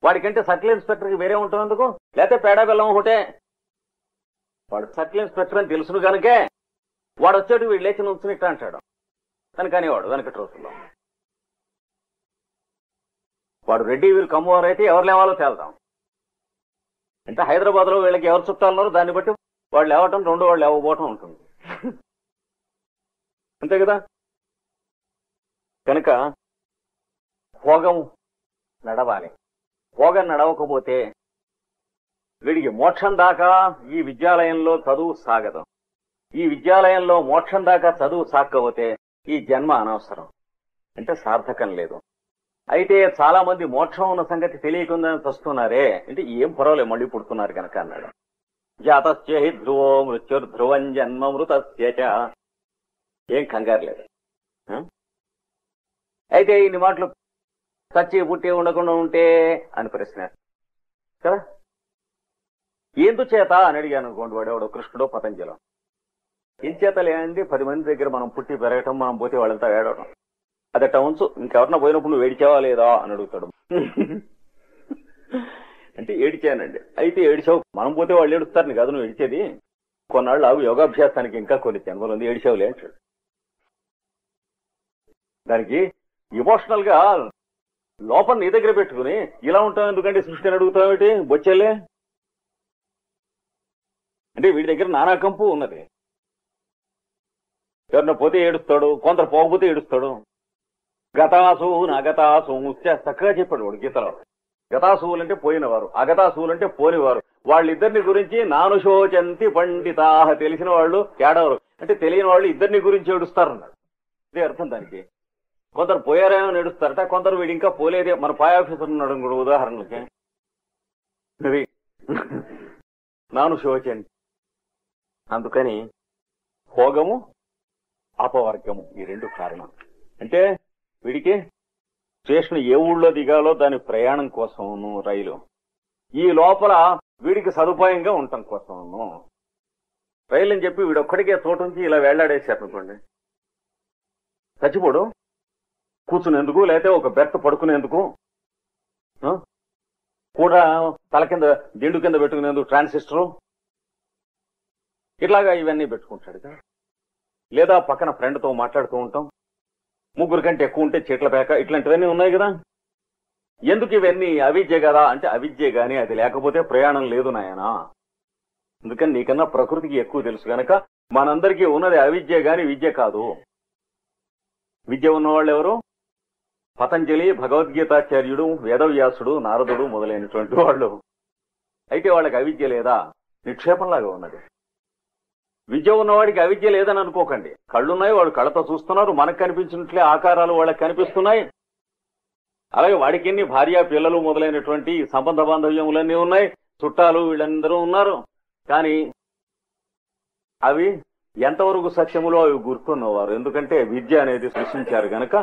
Speaker 1: వాడికంటే సర్కిల్ ఇన్స్పెక్టర్కి వేరే ఉంటుంది ఎందుకు? లేకపోతే పేడా బెల్లం ఒకటే. వాడు సర్కిల్ ఇన్స్పెక్టర్ అని తెలుసును కనుకే వాడు వచ్చాడు వీడు లేచి నుంచుని ఇట్లా అంటాడు. తనకు అనేవాడు వెనకటి రోజుల్లో. వాడు రెడ్డి వీరు కమ్మవారు అయితే ఎవరు లేవాలో తేల్దాం అంటే హైదరాబాద్ లో వీళ్ళకి ఎవరు చుట్టాలన్నారో దాన్ని బట్టి వాళ్ళు లేవటం, రెండో వాళ్ళు లేవబోవటం ఉంటుంది. అంతే కదా. కనుక భోగం నడవాలి. భోగం నడవకపోతే వీడికి మోక్షం దాకా ఈ విద్యాలయంలో చదువు సాగదు. ఈ విద్యాలయంలో మోక్షం దాకా చదువు సాగకపోతే ఈ జన్మ అనవసరం, అంటే సార్థకం లేదు. అయితే చాలా మంది మోక్షం ఉన్న సంగతి తెలియకుండా వస్తున్నారే, అంటే ఏం పర్వాలేదు మళ్ళీ పుడుతున్నారు కనుక అన్నాడు. జాతస్య హి ధ్రువో మృత్యుర్ధ్రువం జన్మ మృతస్య చ. ఏం కంగారు లేదు. అయితే ఇన్ని మాటలు చచ్చి పుట్టి ఉండకుండా ఉంటే అని ప్రశ్న కదా. ఎందుచేత అని అడిగాను అనుకోండి, వాడేవాడు కృష్ణుడో పతంజలో. ఏం చేత లేదండి, 10 మంది దగ్గర మనం పుట్టి పెరగటం, మనం పోతే వాళ్ళంతా ఏడవడం. అదట ఉంచు, ఇంకెవరన్నా పోయినప్పుడు నువ్వు ఏడిచావా లేదా అని అడుగుతాడు. అంటే ఏడిచానండి. అయితే ఏడిచావు, మనం పోతే వాళ్ళు ఏడుస్తారని కాదు నువ్వు ఏడిచేది, కొన్నాళ్ళు ఆగు, యోగాభ్యాసానికి ఇంకా కొన్ని జన్మలు ఉంది, ఏడిచావులే అంటాడు. దానికి ఇమోషనల్ గా లోపల నీ దగ్గర పెట్టుకుని ఇలా ఉంటాం ఎందుకంటే సృష్టిని అడుగుతావేంటి బొచ్చెలే. అంటే వీడి దగ్గర నానా కంపు ఉన్నది. ఎవరిన పోతే ఏడుస్తాడు, కొందరు పోకపోతే ఏడుస్తాడు. గతాసువు అగతాసు చక్కగా చెప్పాడు వాడు గీతలో. గతాసువులు అంటే పోయినవారు, అగతాసువులు అంటే పోనివారు. వాళ్ళిద్దరిని గురించి నానుశోచంతి పండితా, తెలిసిన వాళ్ళు ఏడవరు, అంటే తెలియని వాళ్ళు ఇద్దరిని గురించి ఏడుస్తారన్నాడు. ఇదే అర్థం దానికి. కొందరు పోయారేమో ఏడుస్తారట, కొందరు వీడు ఇంకా పోలేదే. మన పాయ ఆఫీసర్ ఉన్నాడు కూడా ఉదాహరణకి, ఇది నానుశోచంతి. అందుకని భోగము అపవర్గము ఈ రెండు కారణం. అంటే వీడికి స్టేషన్ ఏ ఊళ్ళో దిగాలో దాని ప్రయాణం కోసమును రైలు, ఈ లోపల వీడికి సదుపాయంగా ఉండటం కోసమును రైలు అని చెప్పి వీడొక్కడికే తోటుంచి ఇలా వేళ్లాడేశారు అనుకోండి, చచ్చిపోడు. కూర్చునేందుకు లేకపోతే ఒక బెర్త్ పడుకునేందుకు, కూడా తల కింద దిండు కింద పెట్టుకునేందుకు ట్రాన్సిస్టరు, ఇట్లాగా ఇవన్నీ పెట్టుకుంటాడు కదా. లేదా పక్కన ఫ్రెండ్తో మాట్లాడుతూ ఉంటాం, ముగ్గురు కంటే ఎక్కువ ఉంటే చీట్ల పేక, ఇట్లాంటివన్నీ ఉన్నాయి కదా. ఎందుకు ఇవన్నీ? అవిద్య కదా. అంటే అవిద్యే గాని అది లేకపోతే ప్రయాణం లేదు నాయనా. అందుకని నీకన్నా ప్రకృతికి ఎక్కువ తెలుసు కనుక మనందరికీ ఉన్నది అవిద్య గాని విద్య కాదు. విద్య ఉన్నవాళ్ళు ఎవరు? పతంజలి, భగవద్గీతాచార్యుడు, వేదవ్యాసుడు, నారదుడు మొదలైనటువంటి వాళ్ళు. అయితే వాళ్ళకి అవిద్య లేదా? నిక్షేపంలాగా ఉన్నది. విద్య ఉన్నవాడికి అవిద్య లేదని అనుకోకండి. కళ్ళున్నాయి, వాడు కళ్ళతో చూస్తున్నారు, మనకు కనిపించినట్లే ఆకారాలు వాళ్ళకి కనిపిస్తున్నాయి. అలాగే వాడికి ఎన్ని భార్య పిల్లలు మొదలైనటువంటి సంబంధ బాంధవ్యములన్నీ ఉన్నాయి, చుట్టాలు వీళ్ళందరూ ఉన్నారు. కానీ అవి ఎంతవరకు సత్యములో అవి గుర్తున్నవారు. ఎందుకంటే విద్య అనేది సృష్టించారు గనక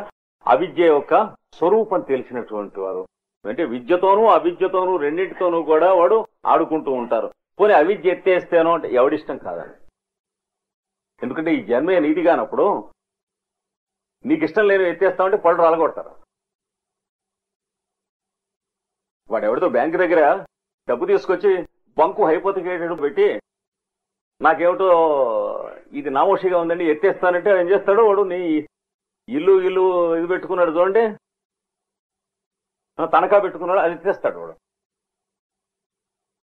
Speaker 1: అవిద్య యొక్క స్వరూపం తెలిసినటువంటి వారు. అంటే విద్యతోనూ అవిద్యతోనూ రెండింటితోనూ కూడా వాడు ఆడుకుంటూ ఉంటారు. పోనీ అవిద్య ఎత్తేస్తేనో అంటే ఎవడిష్టం కాదండి. ఎందుకంటే ఈ జన్మే నీతి కానప్పుడు నీకు ఇష్టం లేని ఎత్తేస్తామంటే పళ్ళు రాలగొడతారు. వాడు ఎవరితో బ్యాంకు దగ్గర డబ్బు తీసుకొచ్చి బంకు హైపోతికేటెడ్ పెట్టి నాకేమిటో ఇది నామోషిగా ఉందండి ఎత్తేస్తానంటే ఏం చేస్తాడు వాడు? నీ ఇల్లు ఇది పెట్టుకున్నాడు చూడండి, తనఖా పెట్టుకున్నాడు, అది ఎత్తేస్తాడు వాడు.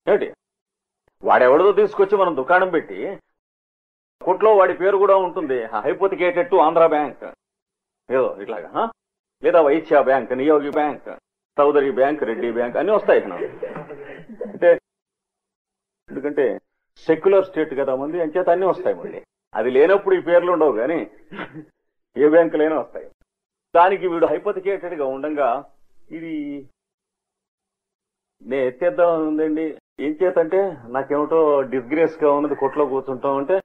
Speaker 1: ఏమిటి? వాడెవడితో తీసుకొచ్చి మనం దుకాణం పెట్టి కోట్లో వాడి పేరు కూడా ఉంటుంది, హైపోతికేటెడ్ టు ఆంధ్ర బ్యాంక్ ఏదో ఇట్లాగా, లేదా Vaishya bank, Niyogi bank, Chowdary bank, Reddy bank అన్ని వస్తాయి. అంటే ఎందుకంటే సెక్యులర్ స్టేట్ కదా మంది, అంచేత అన్ని వస్తాయి. మళ్ళీ అది లేనప్పుడు ఈ పేర్లు ఉండవు, కానీ ఏ బ్యాంకులైనా వస్తాయి. దానికి వీడు హైపోతికేటెడ్ గా ఉండగా ఇది నేను ఎత్తేద్దాం ఉందండి. ఏం చేతంటే నాకేమిటో డిస్గ్రేస్ గా ఉన్నది, కొట్లో కూర్చుంటాం అంటే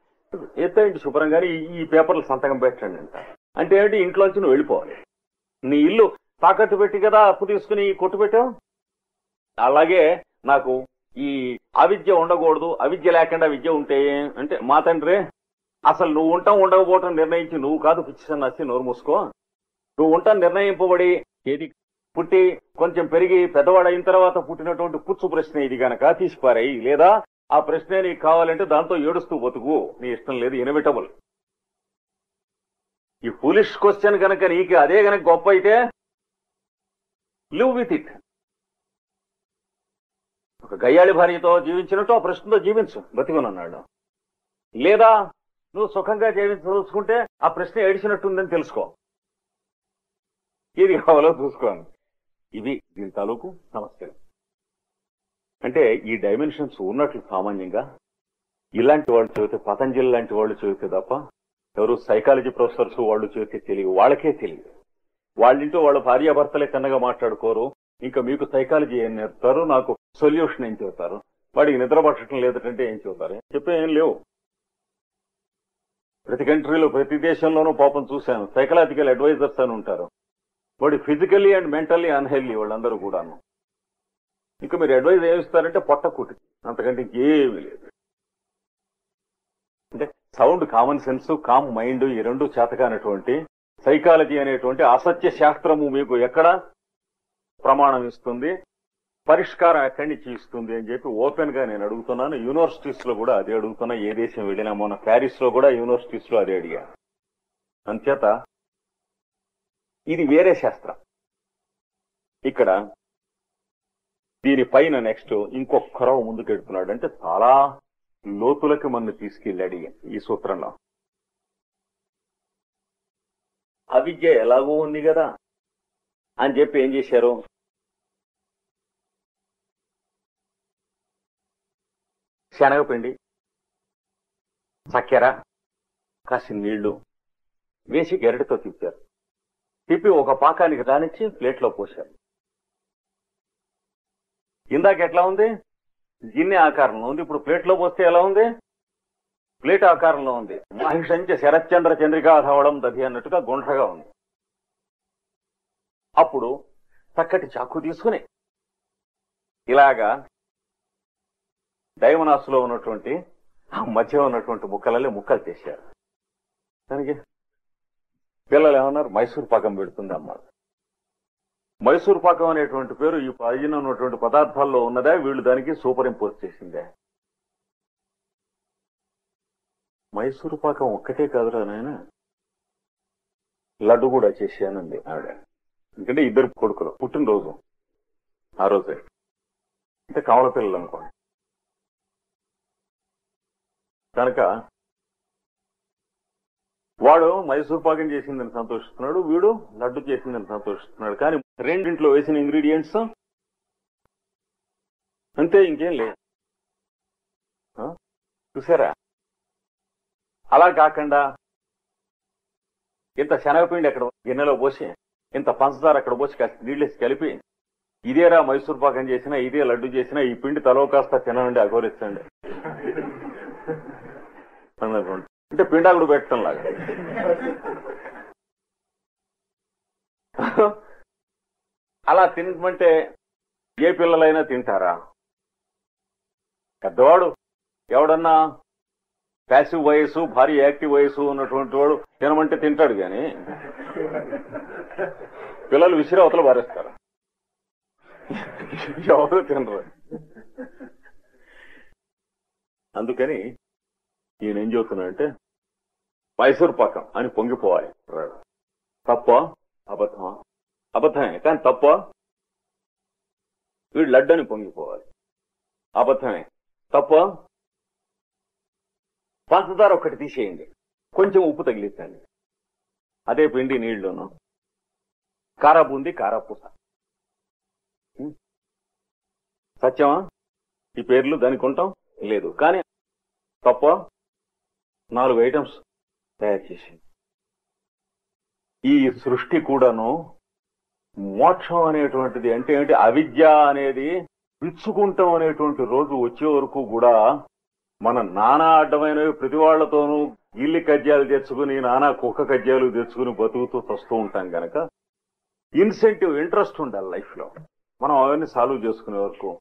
Speaker 1: ఎత్తేంటి శుభ్రంగానే ఈ పేపర్లు సంతకం పెట్టండి అంట. అంటే ఏంటి? ఇంట్లోంచి నువ్వు వెళ్ళిపోవాలి. నీ ఇల్లు తాకట్టు పెట్టి కదా అప్పు తీసుకుని కొట్టు పెట్టావు. అలాగే నాకు ఈ అవిద్య ఉండకూడదు, అవిద్య లేకుండా విద్య ఉంటే అంటే మా తండ్రి అసలు నువ్వు ఉంటాం ఉండకపోవటం నిర్ణయించి నువ్వు కాదు, పిచ్చి సన్నాసి నోరు మూసుకో. నువ్వు ఉంటాం నిర్ణయింపబడి ఏది పుట్టి కొంచెం పెరిగి పెద్దవాడు అయిన తర్వాత పుట్టినటువంటి పుచ్చు ప్రశ్న ఇది గనక తీసిపారాయి. లేదా ఆ ప్రశ్నే నీకు కావాలంటే దాంతో ఏడుస్తూ బతుకు, నీ ఇష్టం లేదు, ఇన్ఎవిటబుల్. ఈ ఫూలిష్ క్వశ్చన్ కనుక నీకు అదే కనుక గొప్ప అయితే లివ్ విత్ ఇట్. ఒక గయ్యాళి భార్యతో జీవించినట్టు ఆ ప్రశ్నతో జీవించు, బతికునన్నాడు. లేదా నువ్వు సుఖంగా జీవించదలుచుకుంటే ఆ ప్రశ్న ఏడిచినట్టుందని తెలుసుకో. ఏది కావాలో చూసుకోను. ఇవి దీని తాలూకు సమస్యలు. అంటే ఈ డైమెన్షన్స్ ఉన్నట్లు సామాన్యంగా ఇలాంటి వాళ్ళు చెబితే, పతంజలి లాంటి వాళ్ళు చెబితే తప్ప ఎవరు సైకాలజీ ప్రొఫెసర్స్ వాళ్ళు చెబితే తెలియదు, వాళ్ళకే తెలియదు. వాళ్ళింటూ వాళ్ళ భార్యాభర్తలే కన్నగా మాట్లాడుకోరు. ఇంకా మీకు సైకాలజీ ఏం నేర్పుతారు, నాకు సొల్యూషన్ ఏం చెబుతారు, వాడికి నిద్ర పట్టడం లేదంటే ఏం చెబుతారు, చెప్పే ఏం లేవు. ప్రతి కంట్రీలో ప్రతి దేశంలోనూ పాపం చూశాను, సైకలాజికల్ అడ్వైజర్స్ అని ఉంటారు. వాడి ఫిజికల్లీ అండ్ మెంటల్లీ అన్హెల్దీ వాళ్ళందరూ కూడాను. ఇంకా మీరు అడ్వైజ్ ఏమిస్తారంటే పొట్టకుటి, అంతకంటే ఇంకేమీ లేదు. అంటే sound common sense, calm mind, ఈ రెండు చేతకానటువంటి సైకాలజీ అనేటువంటి అసత్య శాస్త్రము మీకు ఎక్కడ ప్రమాణం ఇస్తుంది, పరిష్కారం ఎక్కడి నుంచి ఇస్తుంది అని చెప్పి ఓపెన్ గా నేను అడుగుతున్నాను. యూనివర్సిటీస్ లో కూడా అదే అడుగుతున్నా. ఏ దేశం వెళ్ళినా, మొన్న ప్యారిస్ లో కూడా యూనివర్సిటీస్ లో అదే అడిగా. అంచేత ఇది వేరే శాస్త్రం. ఇక్కడ దీనిపైన నెక్స్ట్ ఇంకొక్కరో ముందుకు ఎడుతున్నాడు. అంటే చాలా లోతులకి మన తీసుకెళ్ళాడు ఈ సూత్రంలో. అవిద్య ఎలాగో ఉంది కదా అని చెప్పి ఏం చేశారు, శనగపిండి, చక్కెర, కాసిన నీళ్లు వేసి గెరటితో తిప్పారు. తిప్పి ఒక పాకానికి రానిచ్చి ప్లేట్లో పోశారు. ఇందాక ఎట్లా ఉంది, గిన్నె ఆకారంలో ఉంది. ఇప్పుడు ప్లేట్లో పోస్తే ఎలా ఉంది, ప్లేట్ ఆకారంలో ఉంది. మహిషంచ శరత్చంద్ర చంద్రికా ధవళం దధి అన్నట్టుగా గుండ్రగా ఉంది. అప్పుడు చక్కటి చాకు తీసుకుని ఇలాగా డైమనాస్లో ఉన్నటువంటి ఆ మధ్య ఉన్నటువంటి ముక్కలలో ముక్కలు చేశారు. దానికి పిల్లలు ఏమన్నారు, మైసూర్ పాకం పెడుతుంది అమ్మ. మైసూర్ పాకం అనేటువంటి పేరు ఈ పైన ఉన్నటువంటి పదార్థాల్లో ఉన్నదా, వీళ్ళు దానికి సూపర్ ఇంపోజ్ చేసిందే. మైసూర్ పాకం ఒక్కటే కాదురా నాయన, లడ్డు కూడా చేశానండి ఆవిడ. ఎందుకంటే ఇద్దరు కొడుకులు, పుట్టినరోజు ఆ రోజే, అంటే కమల పిల్లలు అనుకోండి. కనుక వాడు మైసూర్ పాకం చేసిందని సంతోషిస్తున్నాడు, వీడు లడ్డు చేసిందని సంతోషిస్తున్నాడు. కానీ రెండింట్లో వేసిన ఇంగ్రీడియంట్స్ అంతే, ఇంకేం లేదు. చూసారా? అలా కాకుండా ఇంత శనగపిండి అక్కడ గిన్నెలో పోసి, ఇంత పంచదార అక్కడ పోసి కాస్త నీళ్ళేసి కలిపి, ఇదేరా మైసూర్ పాకం చేసినా, ఇదే లడ్డు చేసినా, ఈ పిండి తలో కాస్త తినండి, అఘోరించండి అంటే పిండాకుడు పెట్టడం లాగా. అలా తినమంటే ఏ పిల్లలైనా తింటారా? పెద్దవాడు ఎవడన్నా ప్యాసివ్ వయసు, భారీ యాక్టివ్ వయసు ఉన్నటువంటి వాడు తినమంటే తింటాడు. కానీ పిల్లలు విసిరి అవతల పారేస్తారు, ఎవరు తినరు. అందుకని ఈయన ఏం చెబుతున్నాడంటే, మైసూర్ పాకం అని పొంగిపోవాలి. తప్ప అబద్ధమా? అబద్ధమే, కానీ తప్ప. వీడు లడ్డు అని పొంగిపోవాలి, అబద్ధమే. తప్ప. పంచదార ఒక్కటి తీసేయండి, కొంచెం ఉప్పు తగిలించండి, అదే పిండి నీళ్లును. కారా బూంది, కారా పూస, సత్యమా? ఈ పేర్లు దానికి ఉంటాం లేదు, కానీ తప్ప. 4 ఐటమ్స్ తయారు చేసింది. ఈ సృష్టి కూడాను మోక్షం అనేటువంటిది అంటే ఏంటి, అవిద్య అనేది విచ్చుకుంటాం అనేటువంటి రోజు వచ్చే వరకు కూడా మన నానా అడ్డమైనవి ప్రతి వాళ్లతోనూ గిల్లి కజ్జాలు తెచ్చుకుని, నానా కుక్క కజ్జాలు తెచ్చుకుని బతుకుతూ వస్తూ ఉంటాం కనుక ఇన్సెంటివ్, ఇంట్రెస్ట్ ఉండాలి లైఫ్ లో, మనం అవన్నీ సాల్వ్ చేసుకునే వరకు.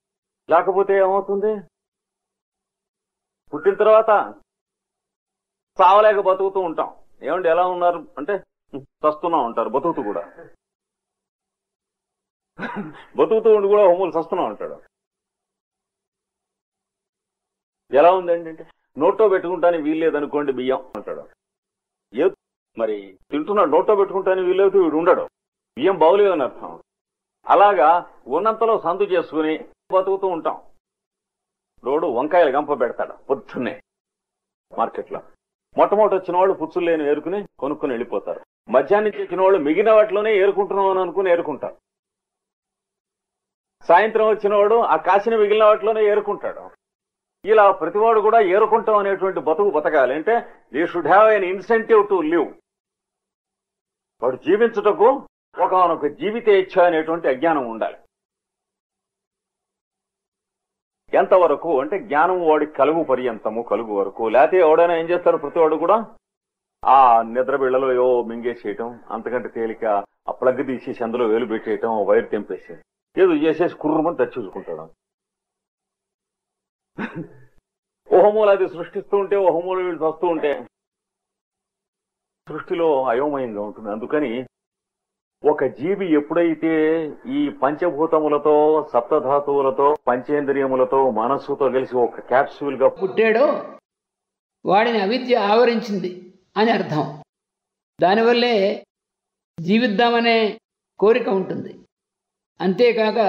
Speaker 1: లేకపోతే ఏమవుతుంది, పుట్టిన తర్వాత చావలేక బతుకుతూ ఉంటాం. ఏమంటే ఎలా ఉన్నారు అంటే చస్తున్నా ఉంటారు, బతుకుతూ కూడా బతుకుతూ ఉండి కూడా హోములు చస్తున్నా ఉంటాడు. ఎలా ఉందండి అంటే, నోట్లో పెట్టుకుంటానికి వీల్లేదనుకోండి బియ్యం అంటాడు. మరి తింటున్నాడు, నోట్లో పెట్టుకుంటాను వీలైతే వీడు ఉండడు, బియ్యం బాగులేదని అర్థం. అలాగా ఉన్నంతలో సందు చేసుకుని బతుకుతూ ఉంటాం. రోడ్డు వంకాయలు గంప పెడతాడు పొద్దున్నే మార్కెట్లో. మొట్టమొదటి వచ్చిన వాళ్ళు పుచ్చులు లేని ఏరుకుని కొనుక్కుని వెళ్ళిపోతారు. మధ్యాహ్నం వచ్చిన వాళ్ళు మిగిలిన వాటిలోనే ఏరుకుంటున్నాం అని అనుకుని ఏరుకుంటారు. సాయంత్రం వచ్చిన వాడు ఆ కాసిన మిగిలిన వాటిలోనే ఏరుకుంటాడు. ఇలా ప్రతివాడు కూడా ఏరుకుంటాం అనేటువంటి బతుకు బతకాలి అంటే they should have an incentive to live. వాడు జీవించుటకు ఒక జీవితేచ్ఛ అనేటువంటి అజ్ఞానం ఉండాలి. ఎంతవరకు అంటే జ్ఞానం వాడికి కలుగు పర్యంతము, కలుగు వరకు. లేకపోతే ఎవడైనా ఏం చేస్తారు, ప్రతివాడు కూడా ఆ నిద్ర బిళ్ళలో ఏవో మింగేసేయటం, అంతకంటే తేలిక ఆ ప్లగ్ తీసేసి అందులో వేలు పెట్టేయటం, వైర్ తెంపేసి ఏదో చేసేసి కుర్రమని తెచ్చుకుంటాడు. ఓహమూలు అది సృష్టిస్తూ ఉంటే, ఓహమూలు వీళ్ళు వస్తూ ఉంటే సృష్టిలో అయోమయంగా ఉంటుంది. అందుకని ఒక జీవి ఎప్పుడైతే ఈ పంచభూతములతో, సప్తధాతువులతో, పంచేంద్రియములతో, మనస్సుతో కలిసి ఒక క్యాప్సూల్ గా
Speaker 2: పుట్టాడో వాడిని అవిద్య ఆవరించింది అని అర్థం. దానివల్లే జీవిద్దామనే కోరిక ఉంటుంది. అంతేకాక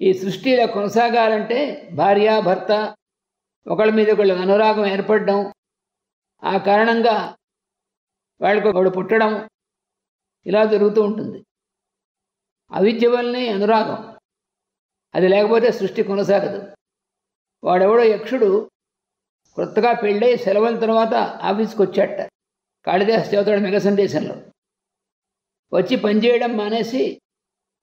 Speaker 2: ఈ సృష్టి ఇలా కొనసాగాలంటే భార్య భర్త ఒకళ్ళ మీద ఒకళ్ళు అనురాగం ఏర్పడడం, ఆ కారణంగా వాళ్ళకి ఒకడు పుట్టడం, ఇలా జరుగుతూ ఉంటుంది. అవిద్య వల్లనే అనురాగం, అది లేకపోతే సృష్టి కొనసాగదు. వాడెవడో యక్షుడు కొత్తగా పెళ్ళై సెలవుల తర్వాత ఆఫీస్కి వచ్చాట. కాళిదాసు చదువుతాడు మెగ సందేశంలో. వచ్చి పనిచేయడం మానేసి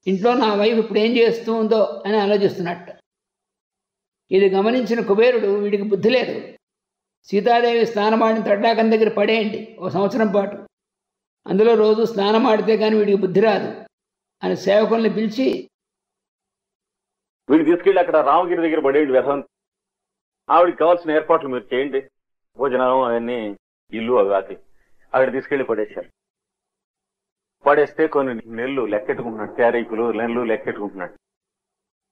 Speaker 2: ఇంట్లో నా వైఫ్ ఇప్పుడు ఏం చేస్తూ ఉందో అని ఆలోచిస్తున్నట్ట. ఇది గమనించిన కుబేరుడు, వీడికి బుద్ధి లేదు, సీతాదేవి స్నానమాడిన తడ్డాకం దగ్గర పడేయండి 1 సంవత్సరం పాటు, అందులో రోజు స్నానం ఆడితే కానీ వీడికి బుద్ధి రాదు అని సేవకుల్ని పిలిచి
Speaker 1: వీడికి తీసుకెళ్ళి అక్కడ రామగిరి దగ్గర పడేయండి, వ్యసం ఆవిడికి కావాల్సిన ఏర్పాట్లు మీరు చేయండి, భోజనం అవన్నీ, ఇల్లు అవి ఆకి అక్కడ తీసుకెళ్లి పడేశారు. పడేస్తే కొన్ని నెల్లు లెక్కెట్టుకుంటున్నాడు, క్యారీకులు నెల్లు లెక్కెట్టుకుంటున్నాడు.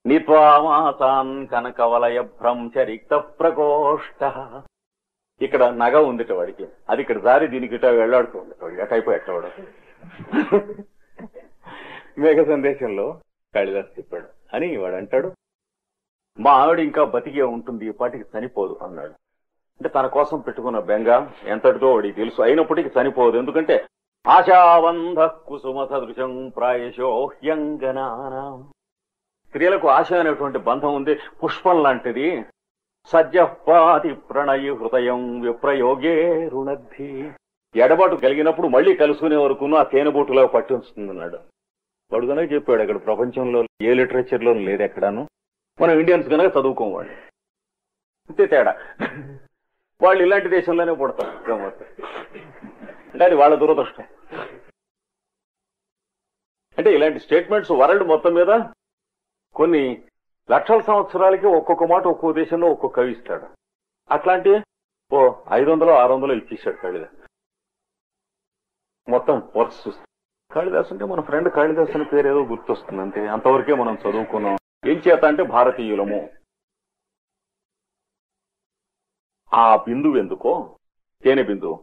Speaker 1: నిత్వామాసాన్ కనకవలయ భ్రంశరిక్త ప్రకోష్ట. ఇక్కడ నగ ఉంది వాడికి, అది ఇక్కడ దారి దీనికి ఇట వెళ్లాడుతూ ఉంది వాడికి, అటైపోయాడు. మేఘ సందేశంలో కాళిదాసు చెప్పాడు అని వాడు అంటాడు, మా ఆవిడ ఇంకా బతికే ఉంటుంది, ఈ పాటికి చనిపోదు అన్నాడు. అంటే తన కోసం పెట్టుకున్న బెంగ ఎంతటితో వాడికి తెలుసు, అయినప్పటికీ చనిపోదు. ఎందుకంటే ఆశావంధ కుసుమ సదృశం ప్రాయశో హ్యంగనానా. స్త్రీలకు ఆశ అనేటువంటి బంధం ఉంది, పుష్పం లాంటిది. సజ్జపాతి ప్రణయి హృదయం విప్రయోగే రుణద్ధి. ఎడబాటు కలిగినప్పుడు మళ్లీ కలుసుకునే వరకును ఆ తేనెబోటులో పట్టి ఉంచుతుందన్నాడు. వాడు కనుక చెప్పాడు, అక్కడ ప్రపంచంలో ఏ లిటరేచర్ లో లేదు ఎక్కడాను, మనం ఇండియన్స్ కనుక చదువుకోవాలి అంతే తేడా. వాళ్ళు ఇలాంటి దేశంలోనే పుడతారు, అంటే అది వాళ్ళ దురదృష్టం. అంటే ఇలాంటి స్టేట్మెంట్స్ వరల్డ్ మొత్తం మీద కొన్ని లక్షల సంవత్సరాలకి ఒక్కొక్క మాట ఒక్కో దేశంలో ఒక్కొక్క కవి ఇస్తాడు. అట్లాంటి 500 600 ఇచ్చేసాడు కాళిదాసు. మొత్తం వర్క్స్ చూస్తాం. కాళిదాసు అంటే మన ఫ్రెండ్ కాళిదాసు అని పేరు ఏదో గుర్తొస్తుంది అంతే, అంతవరకే మనం చదువుకున్నాం. ఏం చేత అంటే భారతీయులము. ఆ బిందువు ఎందుకో, తేనె బిందువు,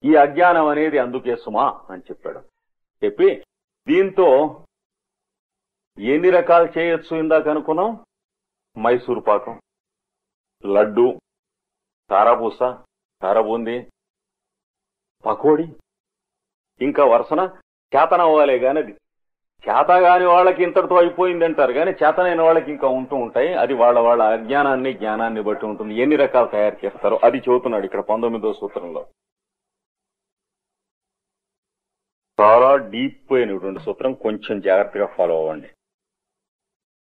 Speaker 1: ఈ అజ్ఞానం అనేది అందుకే సుమా అని చెప్పాడు. చెప్పి దీంతో ఎన్ని రకాలు చేయొచ్చు ఇందాక అనుకున్నాం, మైసూరు పాకం, లడ్డు, కారాపూస, కారబూంది, పకోడి, ఇంకా వరుసన చేతనవ్వాలే గాని అది చేతగాని వాళ్ళకి ఇంతటితో అయిపోయింది అంటారు, కానీ చేతనైన వాళ్ళకి ఇంకా ఉంటూ ఉంటాయి. అది వాళ్ళ అజ్ఞానాన్ని జ్ఞానాన్ని బట్టి ఉంటుంది. ఎన్ని రకాలు తయారు చేస్తారో అది చెబుతున్నాడు ఇక్కడ 19వ సూత్రంలో. చాలా డీప్ అయినటువంటి సూత్రం, కొంచెం జాగ్రత్తగా ఫాలో అవ్వండి.